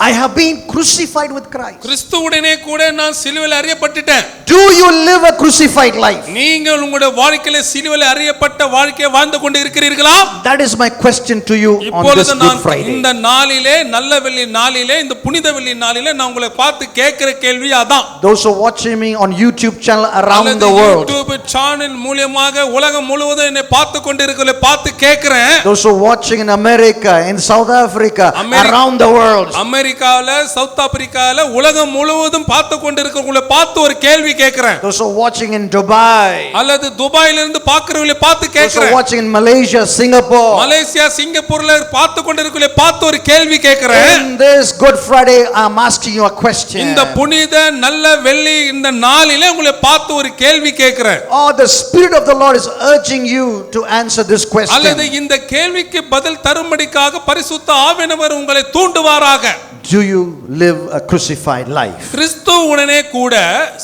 I have been crucified with Christ. கிறிஸ்துவுடனே கூட நான் சிலுவையில் அறையப்பட்டுட்டேன். Do you live a crucified life? நீங்கள் உங்களுடைய வாழ்க்கையில சிலுவையில் அறையப்பட்ட வாழ்க்கையை வாழ்ந்து கொண்டு இருக்கிறீர்களா? That is my question to you on this இப்பொழுது Good நான் Friday. இந்த நாளிலே, நல்ல வெள்ளி நாளிலே, இந்த புனித வெள்ளி நாளிலே நான் உங்களை பார்த்து கேட்கிற கேள்வி அதான். Those who are watching me on YouTube channel around அல்லது the world, யூடியூப் சேனல் மூலமாக உலகம் முழுவதும் என்னை பார்த்து கொண்டிருக்கிறவங்களை பார்த்து கேட்கிறேன். those who are watching in America, in South Africa, around the world, அமெரிக்கால, சவுத் ஆப்பிரிக்கால, உலகம் முழுவதும் பார்த்து கொண்டிருக்கிறவங்களை பார்த்து ஒரு கேள்வி கேட்கிறேன். those who are watching in Dubai, அல்லது துபாயில இருந்து பார்க்கிறவங்களை பார்த்து those who are கேட்கிறேன். watching in Malaysia, Singapore, Malaysia, சிங்கப்பூர்ல பார்த்து கொண்டிருக்கிறவங்களை பார்த்து ஒரு கேள்வி கேட்கிறேன். in this Good Friday I am asking you a question. இந்த புனித நல்ல வெள்ளி இந்த நாளிலே உங்களை பார்த்து ஒரு கேள்வி கேட்கிறேன். Oh, the Spirit of the Lord is urging you to answer this question. அல்லது இந்த கேள்விக்கு பதில் தரும்படிக்காக பரிசுத்த ஆவியானவர் உங்களை தூண்டுவாராக. Do you live a crucified life? கிறிஸ்துவுடனே கூட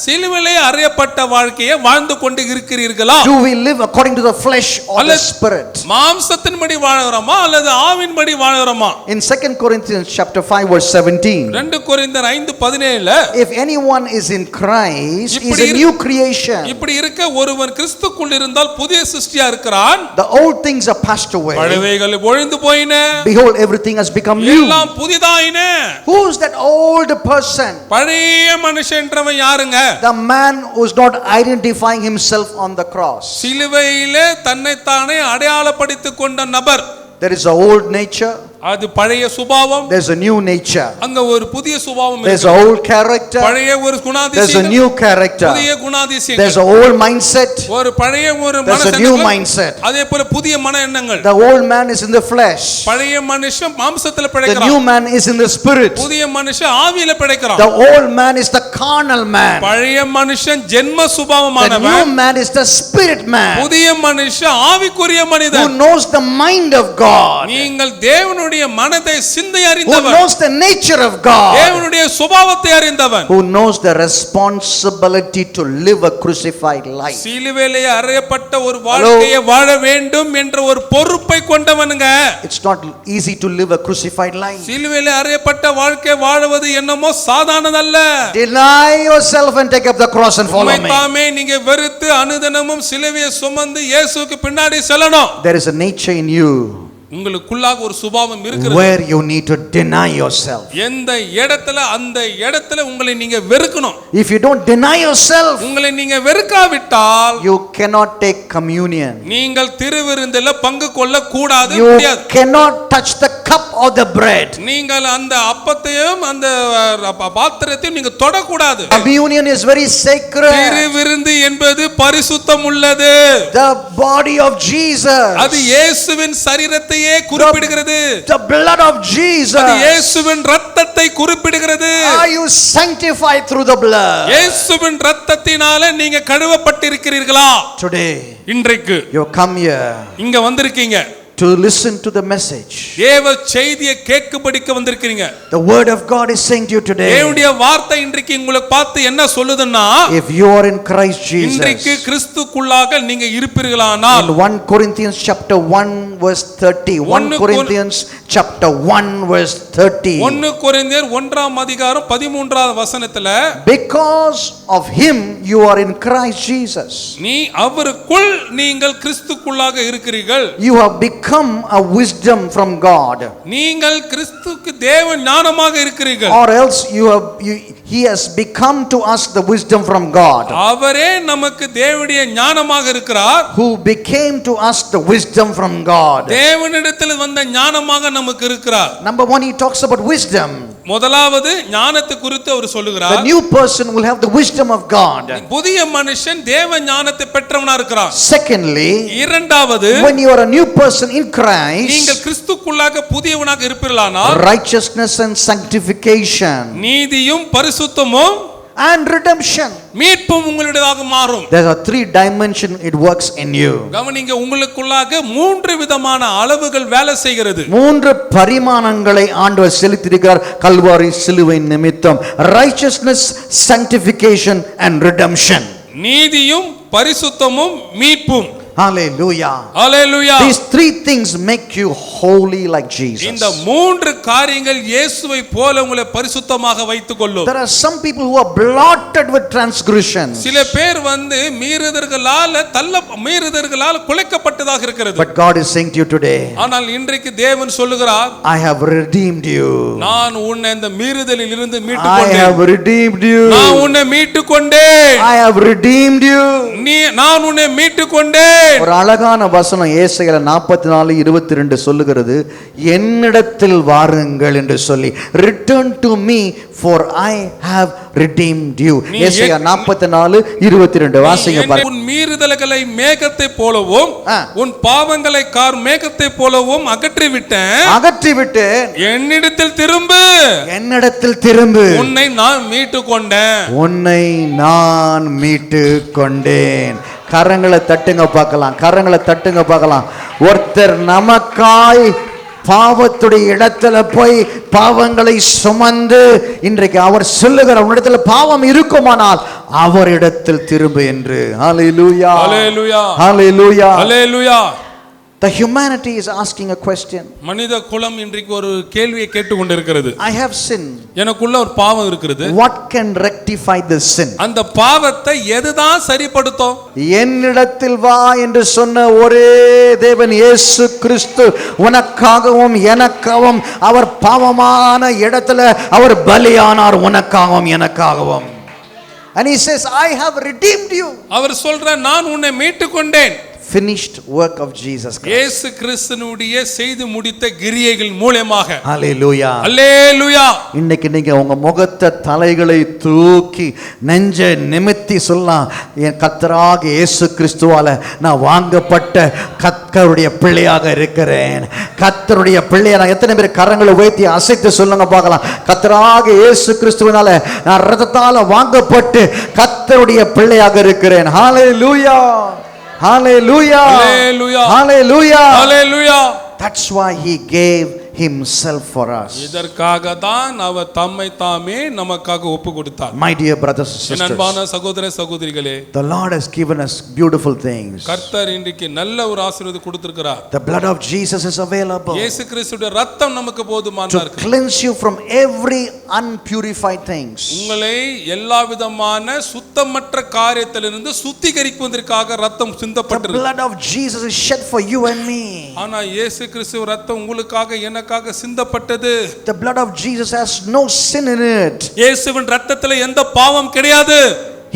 சிலுவையிலே அறையப்பட்ட வாழ்க்கையை வாழ்ந்து கொண்டு இருக்கிறீர்களா? Do we live according to the flesh or the spirit? மாம்சத்தின்படி வாழுகிறோமா அல்லது ஆவின்படி வாழுகிறோமா? In 2 Corinthians chapter 5 verse 17, 2 கொரிந்தியர் 5:17 if anyone is in Christ, he is a new creation. இப்படி இருக்க ஒருவன் கிறிஸ்துக்குள் இருந்தால் புதிய சிருஷ்டியா இருக்கிறான். The old things are passed away. பழையவைகள் ஒழிந்து போயின, Behold, everything has become new. எல்லாம் புதிதாயின. Who is that old person? பழைய மனுஷன்றவன் யாருங்க? The man who is not identifying himself on the cross. சிலுவையிலே தன்னைத்தானே அடையாளப்படுத்திக் கொண்ட நபர். There is an old nature. அது பழைய சுபாவம். There's a new nature. அங்க ஒரு புதிய சுபாவம் There's இருக்கு. an old character. பழைய ஒரு There's a குணாதிசயம். new character. புதிய குணாதிசயம். There's an old mindset. ஒரு பழைய ஒரு There's a new மனசெண்ணங்கள். mindset. அதே போல புதிய மன எண்ணங்கள். The old man is in the flesh. பழைய மனுஷன் மாம்சத்துல The பிழைக்கிறான். new man is in the spirit. புதிய மனுஷன் ஆவியில பிழைக்கிறான். The old man is the carnal man. பழைய மனுஷன் ஜென்ம The சுபாவமானவன். new man is the spirit man. புதிய மனுஷன் ஆவிக்குரிய Who மனிதன். knows the mind of God. நீங்கள் தேவனுடைய மனதை சிந்தை Who அறிந்தவன். knows the nature of God. தேவனுடைய சுபாவத்தை அறிந்தவன். Who knows the responsibility to live a crucified life. சிலுவையிலே அறையப்பட்ட ஒரு வாழ்க்கையை வாழ வேண்டும் என்ற ஒரு பொறுப்பை கொண்டவனுங்க. It's not easy to live a crucified life. சிலுவையிலே அறையப்பட்ட வாழ்க்கை வாழுவது என்னமோ சாதாரணதல்ல. Deny yourself and take up the cross and follow me. உம்மைத்தாமே நீங்க வெறுத்து அனுதினமும் சிலுவையை சுமந்து இயேசுவுக்கு பின்னாடி செல்லணும். There is a nature in you உங்களுக்குள்ளாக ஒரு சுபாவம் இருக்கிறது. where you need to deny yourself. எந்த இடத்துல அந்த இடத்துல உங்களை நீங்க வெறுக்கணும். If you don't deny yourself, உங்களை நீங்க வெறுக்காவிட்டால் you cannot take communion. நீங்கள் திருவிருந்தில பங்கு கொள்ள கூடாது, You முடியாது. cannot touch the cup or the bread. நீங்கள் அந்த அப்பத்தையும் அந்த பாத்திரத்தையும் நீங்க தொடக்கூடாது. Communion is very sacred. திருவிருந்து என்பது பரிசுத்தம் உள்ளது. The body of Jesus. அது இயேசுவின் சரீரத்தையே குறிப்பிடுகிறது. The blood of Jesus. அது இயேசுவின் இரத்தத்தை குறிப்பிடுகிறது. Are you sanctified through the blood? இயேசுவின் இரத்தத்தினால நீங்க கழுவப்பட்டிருக்கிறீர்களா? Today இன்றைக்கு you come here இங்க வந்திருக்கீங்க. to listen to the message. தேவ செய்தியை கேட்கபடிக்க வந்திருக்கீங்க. The word of God is saying to you today. தேவனுடைய வார்த்தை இன்றைக்கு உங்களை பார்த்து என்ன சொல்லுதுன்னா, If you are in Christ இன்றைக்கு Jesus. கிறிஸ்துக்குள்ளாக நீங்க இருப்பீர்களானால், In 1 Corinthians chapter 1 verse 30. 1 Corinthians chapter 1 verse 30. 1 கொரிந்தியர் 1ஆம் அதிகாரம் 13ஆவது வசனத்துல, Because of him you are in Christ Jesus. நீ அவருக்குள் நீங்கள் கிறிஸ்துக்குள்ளாக இருக்கிறீர்கள். You have become a wisdom from God. நீங்கள் கிறிஸ்துக்கு தேவ ஞானமாக இருக்கிறீர்கள். Or else he has become to us the wisdom from God. அவரே நமக்கு தேவனுடைய ஞானமாக இருக்கிறார். Who became to us the wisdom from God. தேவனிடத்தில் வந்த ஞானமாக நமக்கு இருக்கிறார். Number 1, he talks about wisdom. முதலாவது ஞானத்தை குறித்து அவர் The சொல்லுகிறார். new person will have the wisdom of God. புதிய மனுஷன் தேவ ஞானத்தை பெற்றவனா இருக்கிறான். Secondly, இரண்டாவது, when you are a new person in Christ, நீங்கள் கிறிஸ்துக்குள்ளாக புதியவனாக இருப்பீர்களானால், righteousness and sanctification நீதியும் பரிசுத்தமும் and redemption. மீட்பும் உங்களுடையதாக மாறும். There are 3 dimensions it works in you. கவனிங்க, உங்களுக்குள்ளாக 3 விதமான அளவுகள் வேலை செய்கிறது. 3 பரிமாணங்களை ஆண்டவர் செலுத்தியிருக்கிறார் கல்வாரி சிலுவை நிமித்தம். Righteousness, sanctification and redemption. நீதியும் பரிசுத்தமும் மீட்பும். Hallelujah. Hallelujah. These 3 things make you holy like Jesus. இந்த 3 காரியங்கள் இயேசுவை போல உங்களை பரிசுத்தமாக வைத்துக் கொள்ளும். There are some people who are blotted with transgressions. சில பேர் மீறுதல்களால் குலைக்கப்பட்டதாக இருக்கிறது. But God is saying to you today, ஆனால் இன்றைக்கு தேவன் சொல்லுகிறார், I have redeemed you. நான் உன்னை இந்த மீறுதலில் இருந்து மீட்டு I கொண்டேன். have redeemed you. நான் உன்னை மீட்டு கொண்டேன். I have redeemed you. நான் உன்னை மீட்டு கொண்டேன். ஒரு அழகான வசனம் ஏசாயா 44:22 சொல்லுகிறது, என்னிடத்தில் வாருங்கள் என்று சொல்லி, return to me for I have redeemed you. ஏசாயா 44:22 வாசிங்க பாருங்க. உன் மீறுதல்களை மேகத்தை போலவும் உன் பாவங்களை மேகத்தை போலவும் அகற்றிவிட்டு என்னிடத்தில் திரும்பு உன்னை நான் மீட்டு கொண்டேன். கரங்களை தட்டுங்க பார்க்கலாம். ஒருத்தர் நமக்காய் பாவத்துடைய இடத்துல போய் பாவங்களை சுமந்து இன்றைக்கு அவர் சொல்லுகிற உன்னிடத்துல பாவம் இருக்குமானால் அவரிடத்தில் திரும்பு என்று. ஹalleluya, ஹalleluya, ஹalleluya, ஹalleluya. The humanity is asking a question. மனித குலம் இன்றைக்கு ஒரு கேள்வியை கேட்டுக்கொண்டிருக்கிறது. I have sinned. எனக்குள்ள ஒரு பாவம் இருக்கிறது. What can rectify this sin? அந்த பாவத்தை எதுதான் சரிப்படுத்தும்? என்னிடத்தில் வா என்று சொன்ன ஒரே தேவன் இயேசு கிறிஸ்து உனக்காகவும் எனக்காகவும் அவர் பாவமான இடத்துல அவர் பலியானார், உனக்காகவும் எனக்காகவும். And he says, I have redeemed you. அவர் சொல்றார், நான் உன்னை மீட்டுக் கொண்டேன். Finished work of Jesus Christ. இயேசு கிறிஸ்துனுடைய செய்து முடித்த கிரியைகள் மூலமாக. Hallelujah. Hallelujah. இன்னைக்கு நீங்க உங்க முகத்தை தலைகளை தூக்கி நெஞ்ச நிமித்தி சொல்லலாம், என் கர்த்தராகிய இயேசு கிறிஸ்துவால நான் வாங்கப்பட்ட கர்த்தருடைய பிள்ளையாக இருக்கிறேன். கர்த்தருடைய பிள்ளையா நான். எத்தனை பேர் கரங்களை உயர்த்தி அசைத்து சொல்லுங்க பார்க்கலாம். கர்த்தராகிய இயேசு கிறிஸ்துவினால நான் இரத்தத்தால வாங்கப்பட்டு கர்த்தருடைய பிள்ளையாக இருக்கிறேன். Hallelujah. Hallelujah. Hallelujah. Hallelujah. Hallelujah. That's why he gave himself for us. இதற்காக தான் அவர் தம்மை தாமே நமக்காக ஒப்பு கொடுத்தார். My dear brothers and sisters, அன்பான சகோதர சகோதரிகளே, the Lord has given us beautiful things. கர்த்தர் இன்றைக்கு நல்ல ஒரு ஆசீர்வாதம் கொடுத்திருக்கிறார். The blood of Jesus is available இயேசு கிறிஸ்துவின் இரத்தம் நமக்கு போதுமானதா to இருக்கு. cleanse you from every unpurified things. உங்களை எல்லா விதமான சுத்தமற்ற காரியத்திலிருந்து சுத்திகரிப்பதற்காக இரத்தம் The சிந்தப்பட்டிருக்கு. blood of Jesus is shed for you and me. ஆனா இயேசு கிறிஸ்துவின் இரத்தம் உங்களுக்காக எனக்காக சிந்தப்பட்டது. The blood of Jesus has no sin in it. இயேசுவின் இரத்தத்திலே எந்த பாவம் கிடையாது.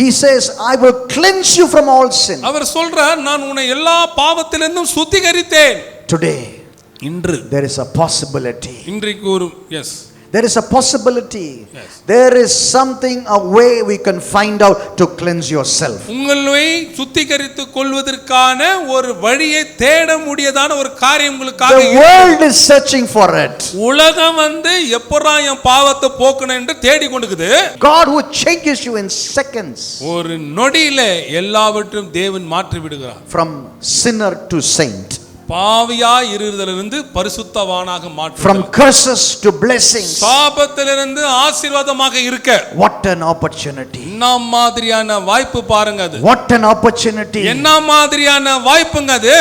He says, I will cleanse you from all sin. அவர் சொல்றார், நான் உன்னை எல்லா பாவத்திலிருந்தும் சுத்திகரித்தேன். Today, இன்று there is a possibility. இன்றைக்கு ஒரு There is a possibility. Yes. There is something, a way we can find out to cleanse yourself. உங்களை சுத்திகரித்துக் கொள்வதற்கான ஒரு வழியை தேட முடியதான ஒரு காரியம் உங்களுக்காக. The world is searching for it. உலகம் எப்பறா என் பாவத்தை போக்கணும் என்று தேடி கொண்டிருக்குது. God who changes you in seconds. ஒரு நொடியில எல்லாவற்றையும் தேவன் மாற்றி விடுகிறார். From sinner to saint. பாவியாய் இருந்ததிலிருந்து பரிசுத்தவானாக மாற்றுகிறார். From curses to blessings. சாபத்திலிருந்து ஆசீர்வாதமாக இருக்க. What an opportunity. என்ன மாதிரியான வாய்ப்பு பாருங்க அது. What an opportunity. என்ன மாதிரியான வாய்ப்புங்க அது.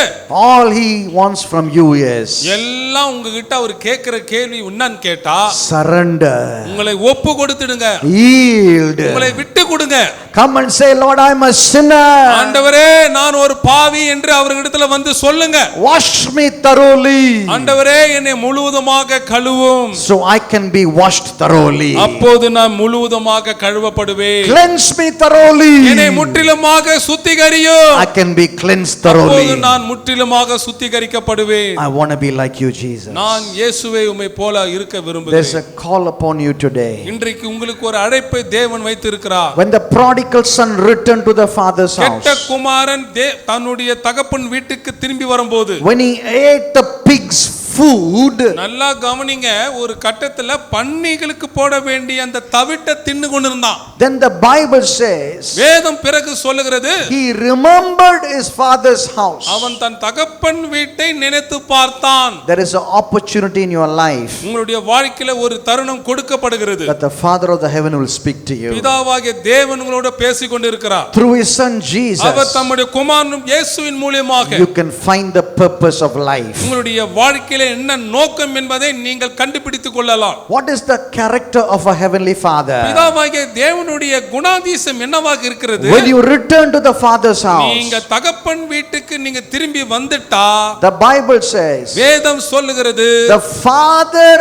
All he wants from you is எல்லாம் உங்ககிட்ட அவர் கேக்குற கேள்வி என்னன்னு கேட்டா, surrender. உங்களை ஒப்பு கொடுத்துடுங்க. Yield. உங்களை விட்டு கொடுங்க. Come and say, Lord, I am a sinner. ஆண்டவரே, நான் ஒரு பாவி என்று அவர்களிடத்துல வந்து சொல்லுங்க. Wash me thoroughly. ஆண்டவரே, என்னை முழுவதுமாக கழுவும். So I can be washed thoroughly. அப்போது நான் முழுவதுமாக கழுவப்படுவேன். Cleanse me thoroughly. என்னை முற்றிலுமாக சுத்திகரியும். I can be cleansed thoroughly. அப்போது நான் முற்றிலுமாக சுத்திகரிக்கப்படுவேன். I want to be like you, Jesus. நான் இயேசுவை உம்மை போல இருக்க There's விரும்புகிறேன். a call upon you today. இன்றைக்கு உங்களுக்கு ஒரு அழைப்பை தேவன் வைத்திருக்கிறார். When the prodigal son returned to the father's கெட்ட house, குமாரன் தன்னுடைய தகப்பன் வீட்டுக்கு திரும்பி வரும்போது, when he ate the pig's food, நல்லா கவனிங்க, ஒரு கட்டத்துல பன்னிகளுக்கு போட வேண்டிய அந்த தவிட்ட தின்னு கொண்டிருந்தான். then the Bible says வேதம் பிறகு சொல்லுகிறது, he remembered his father's house. அவன் தன் தகப்பன் வீட்டை நினைத்து பார்த்தான். There is an opportunity in your life உங்களுடைய வாழ்க்கையில ஒரு தருணம் கொடுக்கப்படுகிறது. that the Father of the heaven will speak to you பிதாவாகிய தேவன் உங்களோட பேசிக் கொண்டிருக்கிறார். through his son Jesus. அவர் தம்முடைய குமாரன் இயேசுவின் மூலமாக You can find the purpose of life. உங்களுடைய வாழ்க்கையில என்ன நோக்கம் என்பதை நீங்கள் கண்டுபிடித்துக் கொள்ளலாம். What is the character of a heavenly father? பிதாவாகிய தேவனுடைய குணாதிசயம் என்னவாக இருக்கிறது? When you return to the father's house, நீங்க தகப்பன் வீட்டுக்கு நீங்க திரும்பி வந்துட்டா, the Bible says வேதம் சொல்லுகிறது, the father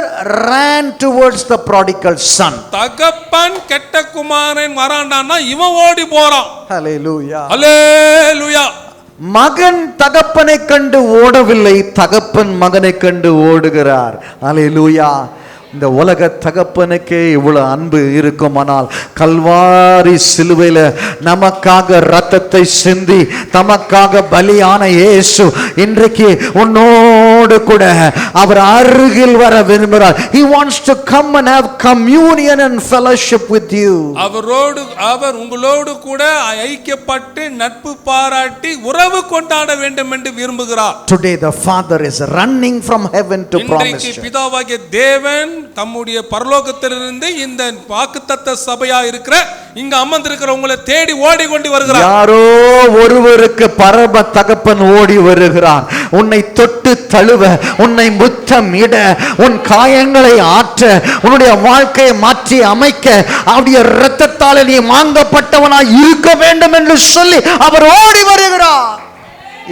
ran towards the prodigal son. தகப்பன் கெட்ட குமாரன் வராண்டான்னா இவன் ஓடி போறான். Hallelujah. அல்லேலூயா. மகன் தகப்பனை கண்டு ஓடவில்லை, தகப்பன் மகனை கண்டு ஓடுகிறார். அல்லேலூயா. இந்த உலக தகப்பனுக்கே இவ்வளவு அன்பு இருக்குமானால், கல்வாரி சிலுவையில நமக்காக ரத்தத்தை சிந்தி தமக்காக பலியான இயேசு இன்றைக்கு உன்னோடு கூட அவர் அருகில் வர விரும்புகிறார். He wants to come and have communion and fellowship with you. அவர் உங்களோடு கூட ஐக்கியப்பட்டு நட்பு பாராட்டி உறவு கொண்டாட வேண்டும் என்று விரும்புகிறார். Today the Father is running from heaven to promise இன்றைக்கு you. பிதாவாகிய தேவன் தம்முடைய பரலோகத்திலிருந்து இந்த வாக்குத்தத்த சபையா இருக்கிற இங்க அமர்ந்திருக்கிற உங்களை தேடி ஓடி கொண்டு வருகிறார். யாரோ ஒருவருக்கு பரம தகப்பன் ஓடி வருகிறார். உன்னை தொட்டு தழுவ, உன்னை முத்தம் இட, உன் காயங்களை ஆற்ற, உன்னுடைய வாழ்க்கையை மாற்றி அமைக்க, அவருடைய இரத்தத்தால் நீ வாங்கப்பட்டவனாய் இருக்க வேண்டும் என்று சொல்லி அவர் ஓடி வருகிறார்.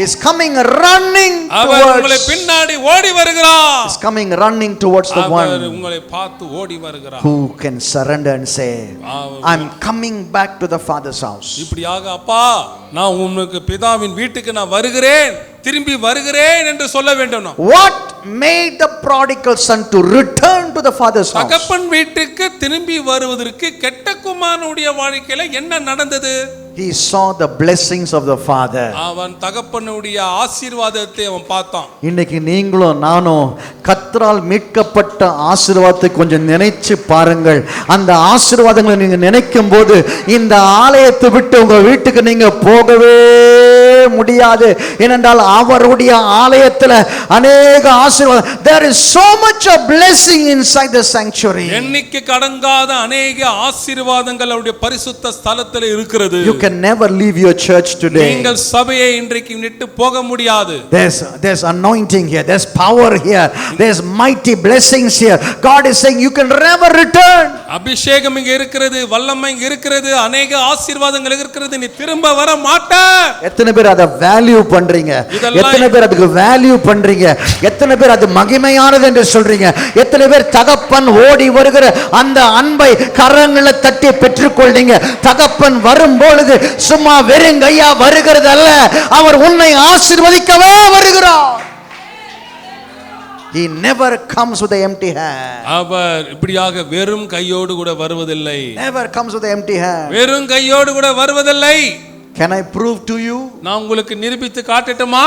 is coming running அவர் உங்களை பின்னாடி ஓடி வருகிறார். is coming running towards the one அவர் உங்களை பார்த்து ஓடி வருகிறார். who can surrender and say I'm coming back to the father's house. இப்படியாக அப்பா நான் உனக்கு பிதாவின் வீட்டுக்கு நான் வருகிறேன், திரும்பி வருகிறேன் என்று சொல்ல வேண்டும். What made the prodigal son to return to the father's house? தகப்பன் வீட்டுக்கு திரும்பி வருவதற்கு கெட்ட குமாரனுடைய வாழ்க்கையில என்ன நடந்தது? He saw the blessings of the father. அவன் தகப்பனுடைய ஆசீர்வாதத்தை அவன் பார்த்தான். இன்னைக்கு நீங்களும் நானும் கர்த்தரால் மீட்கப்பட்ட ஆசீர்வாதத்தை கொஞ்சம் நினைச்சு பாருங்கள். அந்த ஆசீர்வாதங்களை நீங்க நினைக்கும் போது இந்த ஆலயத்தை விட்டு உங்க வீட்டுக்கு நீங்க போகவே முடியாது. ஏனென்றால் அவருடைய ஆலயத்தில் அநேக ஆசீர்வாதம். There is so much of blessing inside the sanctuary. எண்ணிக்கை கடங்காத அநேக ஆசீர்வாதங்கள் அவருடைய பரிசுத்த ஸ்தலத்தில் இருக்கிறது. You can never leave your church today. நீங்கள் சபையை இன்றைக்கு விட்டு போக முடியாது. There's anointing here, there's power here, there's mighty blessings here. God is saying you can never return. அபிஷேகம் இங்க இருக்கிறது, வல்லமை இங்க இருக்கிறது, அநேக ஆசீர்வாதங்கள் இருக்கிறது, நீ திரும்ப வர மாட்டாய். எத்தனை பேர் அதை வேல்யூ பண்றீங்க? எத்தனை பேர் அதுக்கு வேல்யூ பண்றீங்க? எத்தனை பேர் அது மகிமையானது என்று சொல்றீங்க? எத்தனை பேர் தகப்பன் ஓடி வருகிற அந்த அன்பை கரங்களை தட்டி பெற்றுக்கொள்றீங்க? தகப்பன் வரும்பொழுது சும்மா வெறுங்கையா வருகிறது அல்ல, அவர் உன்னை ஆசீர்வதிக்கவே வருகிறார். He never comes with an empty hand. அவர் இப்படியாக வெறும் கையோடு கூட வருவதில்லை. Never comes with an empty hand. வெறும் கையோடு கூட வருவதில்லை. Can I prove to you? நான் உங்களுக்கு நிரூபித்து காட்டட்டுமா?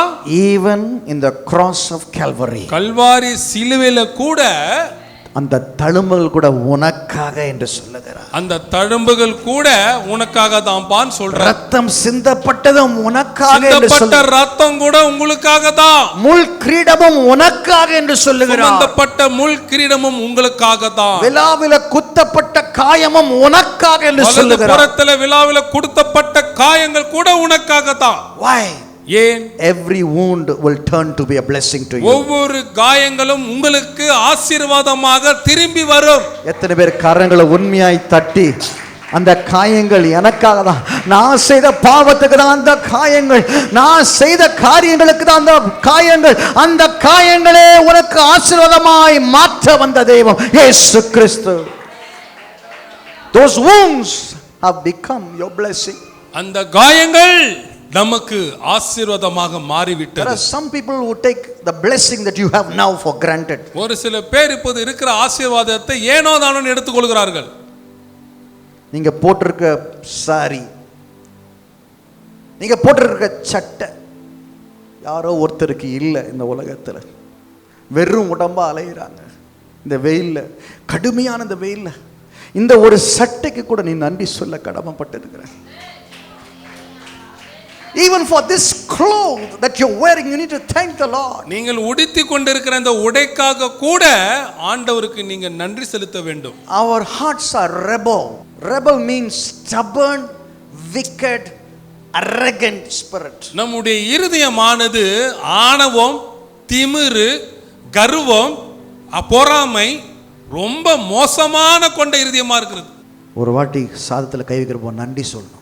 Even in the cross of Calvary, Kalvari சிலுவையில கூட அந்த தழும்புகள் கூட உனக்காக என்று சொல்லுகிறார். அந்த தழும்புகள் கூட உனக்காக தான்பான்னு சொல்றார். ரத்தம் சிந்தப்பட்டதும் உனக்காக என்று சிந்தப்பட்ட சொல்லுகிறார். ரத்தம் கூட உங்களுக்காக தான். முள் கிரீடமும் உனக்காக என்று சொல்லுகிறார். சம்பந்தப்பட்ட முள் கிரீடமும் உங்களுக்காக தான். விலாவில குத்தப்பட்ட காயமும் உனக்காக என்று சொல்லுகிறார். புறத்துல விலாவில குத்தப்பட்ட காயங்கள் கூட உனக்காக தான். Why? ஏன்? Every wound will turn to be a blessing to you. ஒவ்வொரு காயங்களும் உங்களுக்கு ஆசீர்வாதமாக திரும்பி வரும். எத்தனை பேர் கரங்களை உண்மையாய் தட்டி அந்த காயங்கள் எனக்காக தான், நான் செய்த பாவத்துக்கு தான் அந்த காயங்கள், நான் செய்த காரியங்களுக்கு தான் அந்த காயங்கள், அந்த காயங்களே உனக்கு ஆசீர்வாதமாய் மாற்ற வந்த தெய்வம் இயேசு கிறிஸ்து. Those wounds have become your blessing. அந்த காயங்கள் நமக்கு ஆசீர்வாதமாக மாறிவிட்டது. There are some people who take the blessing that you have now for granted. ஒரு சில பேர் இப்போது இருக்கிற ஆசீர்வாதத்தை ஏனோ தானோ எடுத்துக்கொள்கிறார்கள். நீங்க போட்டிருக்க சாரி, நீங்க போட்டிருக்க சட்டை யாரோ ஒருத்தருக்கு இல்லை இந்த உலகத்துல. வெறும் உடம்பா அலையிறாங்க இந்த வெயில்ல, கடுமையான இந்த வெயில்ல. இந்த ஒரு சட்டைக்கு கூட நீ நன்றி சொல்ல கடமைப்பட்டிருக்கிறேன். Even for this cloth that you're wearing, you need to thank the Lord. நீங்கள் உடுத்தி கொண்டிருக்கிற இந்த உடைக்காக கூட ஆண்டவருக்கு நீங்க நன்றி செலுத்த வேண்டும். Our hearts are rebel. Rebel means stubborn, wicked, arrogant spirit. நம்முடைய இருதயமானது ஆணவம், திமிரு, கர்வம், பொறாமை, ரொம்ப மோசமான கொண்ட இருதயமா இருக்கிறது. ஒரு வாட்டி சாதத்தில் கை வைக்கிறப்போ நன்றி சொல்லணும்.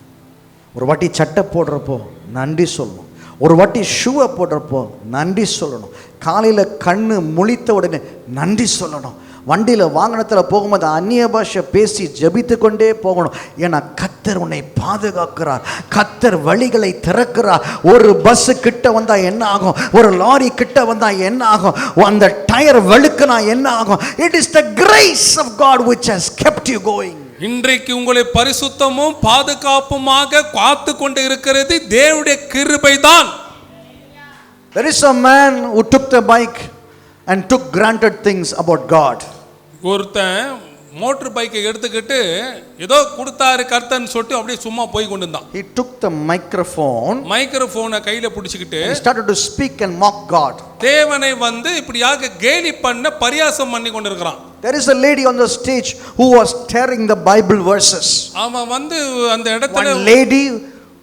ஒரு வாட்டி சட்டை போடுறப்போ நன்றி சொல்லணும். ஒரு வாட்டி ஷூவை போடுறப்போ நன்றி சொல்லணும். காலையில் கண்ணு முழித்த உடனே நன்றி சொல்லணும். வண்டியில் வாகனத்தில் போகும்போது அந்நிய பாஷை பேசி ஜபித்து கொண்டே போகணும். ஏன்னா கர்த்தர் உன்னை பாதுகாக்கிறார், கர்த்தர் வழிகளை திறக்கிறார். ஒரு பஸ் கிட்ட வந்தா என்ன ஆகும், ஒரு லாரி கிட்ட வந்தா என்ன ஆகும், அந்த டயர் வழுக்குனா என்ன ஆகும். It is the grace of God which has kept you going. இன்றைக்கு உங்களை பரிசுத்தமும் பாதுகாப்புமாக காத்து கொண்டு இருக்கிறது தேவனுடைய கிருபை தான். There is a man who took the bike and took granted things about God. ஒருத்தன் மோட்டார் பைக்கை எடுத்துக்கிட்டு ஏதோ கொடுத்தாரு கர்த்தன் சொல்லிட்டு அப்படியே சும்மா போய் கொண்டு இருந்தான். He took the microphone கையில பிடிச்சிக்கிட்டு and started to speak and mock God. தேவனை இப்படியாக கேலி பண்ண பரியாசம் பண்ணி கொண்டிருக்கிறான். There is a lady on the stage who was tearing the Bible verses. அவன் வந்து அந்த இடத்துல One lady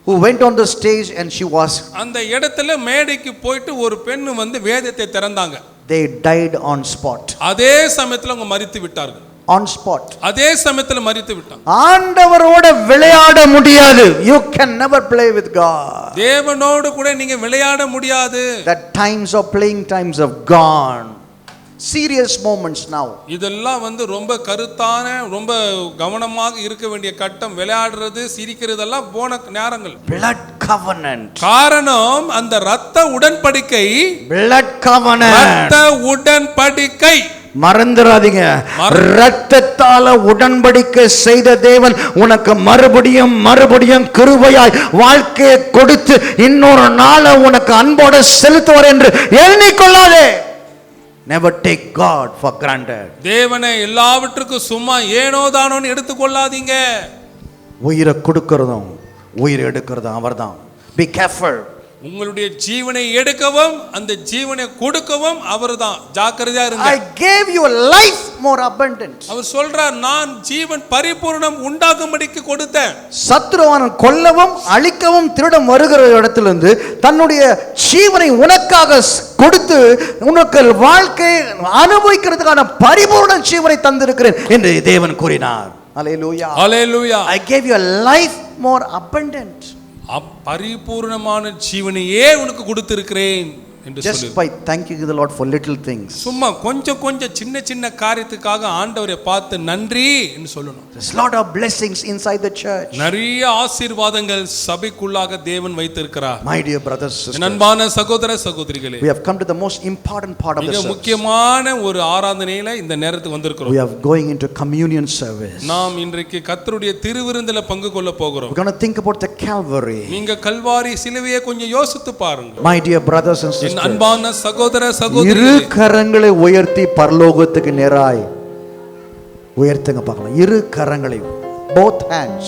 who went on the stage and she was, அந்த இடத்துல மேடைக்கு போயிட்டு ஒரு பெண் வந்து வேதத்தை திறந்தாங்க. they died on spot. அதே சமயத்துல அவங்க மரித்து விட்டார்கள். On spot. அதே சமயத்துல மரித்து விட்டாங்க. ஆண்டவரோட விளையாட முடியாது. You can never play with God. தேவனோடு கூட நீங்க விளையாட முடியாது. That times of playing times have gone. Serious moments now. இதெல்லாம் வந்து ரொம்ப கருத்தான ரொம்ப கவனமாக இருக்க வேண்டிய கட்டம். விளையாடுறது சிரிக்கிறதெல்லாம் போன நேரங்கள். Blood covenant. காரணம் அந்த இரத்த உடன்படிக்கை. Blood covenant. இரத்த உடன்படிக்கை மறந்துடாதீங்க. இரத்தத்தால உடன்படிக்கை செய்த தேவன் உனக்கு மறுபடியும் மறுபடியும் கிருபையாய் வாழ்க்கையை கொடுத்து இன்னொரு நாளை உனக்கு அன்போடு செலுத்துவார் என்று எண்ணிக்கொள்ளாதே. Never take God for granted. தேவனை எல்லாவற்றுக்கும் சும்மா ஏனோ தானோன்னு எடுத்துக்கொள்ளாதீங்க. உயிரை கொடுக்கிறதும் உயிரை எடுக்கிறதும் அவர்தான். Be careful. உங்களுடைய ஜீவனை எடுக்கவும் அந்த ஜீவனை கொடுக்கவும் அவர்தான். ஜாக்கிரதையா இருங்க. I gave you a life more abundant. அவர் சொல்றார், நான் ஜீவன் பரிபூரணம் உண்டாகும்படிக்கு கொடுத்தேன். சத்துருவான் கொல்லவும் அழிக்கவும் திருடம் வருகிற இடத்திலிருந்து தன்னுடைய ஜீவனை உனக்காக கொடுத்து உனக்கு வாழ்க்கை அனுபவிக்கிறதுக்கான பரிபூரண ஜீவனை தந்திருக்கிறேன் என்று தேவன் கூறினார். Hallelujah. Hallelujah. I gave you a life more abundant. பரிபூர்ணமான ஜீவனையே உனக்கு கொடுத்திருக்கிறேன் என்று Just by thanking the Lord for little things. சும்மா கொஞ்சம் கொஞ்சம் சின்ன சின்ன காரியத்துக்காக ஆண்டவரை பார்த்து நன்றி என்று சொல்லணும். There's a lot of blessings inside the church. நிறைய ஆசீர்வாதங்கள் சபைக்குள்ளாக தேவன் வைத்திருக்கிறார். My dear brothers and sisters, அன்பான சகோதர சகோதரிகளே, we have come to the most important part of the மிக service. முக்கியமான ஒரு ஆராதனையில இந்த நேரத்துக்கு வந்திருக்கிறோம். We are going into communion service. நாம் இன்றைக்கு கர்த்தருடைய திருவிருந்தில பங்கு கொள்ள போகிறோம். We're going to think about the Calvary. நீங்க கல்வாரி சிலுவையை கொஞ்சம் யோசித்து பாருங்க. My dear brothers and sisters, அன்பான சகோதர இரு சகோதரிகளே, கரங்களை உயர்த்தி பரலோகத்துக்கு நேராய் உயர்த்துங்க பார்க்கலாம். இரு கரங்களை, both hands.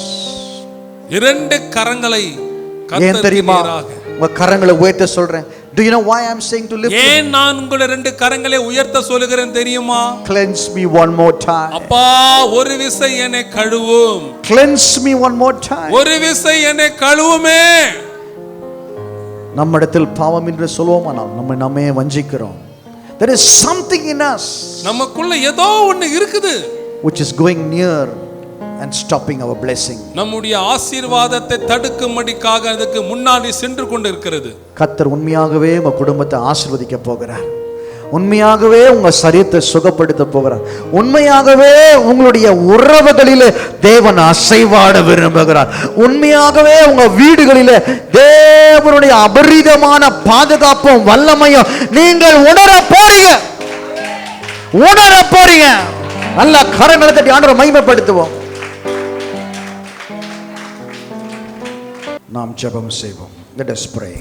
இரண்டு கரங்களை ஏன் கர்த்தருக்கு தெரியுமா நேராக. உங்க கரங்களை உயர்த்த சொல்றேன்? Do you know why I'm saying to lift? ஏன் நான் உங்களை ரெண்டு கரங்களை உயர்த்த சொல்லுகிறேன் தெரியுமா? Cleanse me one more time. அப்பா, ஒரு விசை என்னை கழுவும். Cleanse me one more time. ஒரு விசை என்னை கழுவுமே. நம்மிடத்தில் பாவம் என்று சொல்வோமானால் நம்மை வஞ்சிக்கிறோம். There is something in us நமக்குள்ள ஏதோ ஒண்ணு இருக்குது which is going near and stopping our blessing. நம்முடைய ஆசீர்வாதத்தை தடுக்கும்படிக்காக அதுக்கு முன்னாடி சென்று கொண்டு இருக்கிறது. கர்த்தர் உண்மையாகவே உங்க குடும்பத்தை ஆசீர்வதிக்க போகிறார். உண்மையாகவே உங்க சரீரத்தை சுகப்படுத்த போகிறார். உண்மையாகவே உங்களுடைய உறவுகளிலே தேவன் அசைவாட விரும்புகிறார். உண்மையாகவே உங்க வீடுகளிலே தேவனுடைய அபரிதமான பாதுகாப்பும் வல்லமையும் நீங்கள் உணர போறீங்க. நல்ல கரங்களை தட்டி ஆண்டவரை மகிமைப்படுத்துவோம். நாம் ஜெபம் செய்வோம். Let us pray.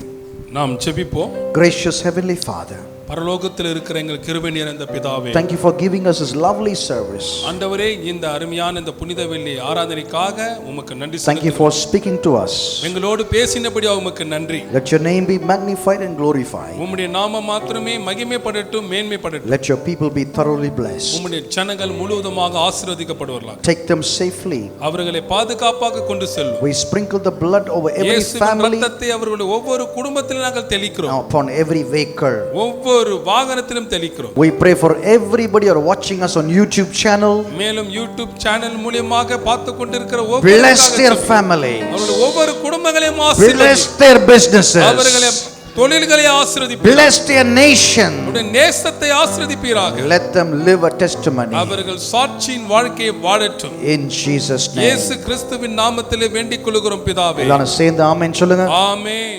நாம் ஜெபிப்போம். Gracious Heavenly Father, பரலோகத்தில் இருக்கிற எங்கள் கிருபை நிறைந்த பிதாவே, thank you for giving us this lovely service. ஆண்டவரே, இந்த அருமையான இந்த புனித வெள்ளி ஆராதனைக்காக உமக்கு நன்றி. Thank you for speaking to us. எங்களோடு பேசினபடியா உமக்கு நன்றி. Let your name be magnified and glorified. உம்முடைய நாமம் மாத்திரமே மகிமைப்படட்டும், மேன்மைப்படட்டும். Let your people be thoroughly blessed. உம்முடைய ஜனங்கள் முழுவதுமாக ஆசீர்வதிக்கப்படுவார்களாக. Take them safely. அவர்களை பாதுகாப்பாக கொண்டு செல்லும். We sprinkle the blood over every இயேசுவின் family, இரத்தத்தை அவர்களுடைய ஒவ்வொரு குடும்பத்திலும் நாங்கள் தெளிக்கிறோம். upon every vehicle. ஒவ்வொரு வாகனத்திலும் தெளிக்கிறோம். We pray for everybody who are watching us on YouTube channel. மேலும் யூடியூப் சேனல் மூலமாக பார்த்து கொண்டிருக்கிற Bless their family. அவர்களுடைய ஒவ்வொரு குடும்பங்களையும் Bless ஆசீர்வதி. their businesses. அவர்களை தொழில்களை ஆசீர்வதிப்பீராக. Bless their nation. உம்முடைய நேசத்தை ஆசீர்வதிப்பீராக. Let them live a testimony. அவர்கள் சாட்சியின் வாழ்க்கையை வாழட்டும். In Jesus name. இயேசு கிறிஸ்துவின் நாமத்திலே வேண்டிக் கொள்கிறோம் பிதாவே. எல்லாரும் சேர்ந்து ஆமென் சொல்லுங்க. ஆமென்.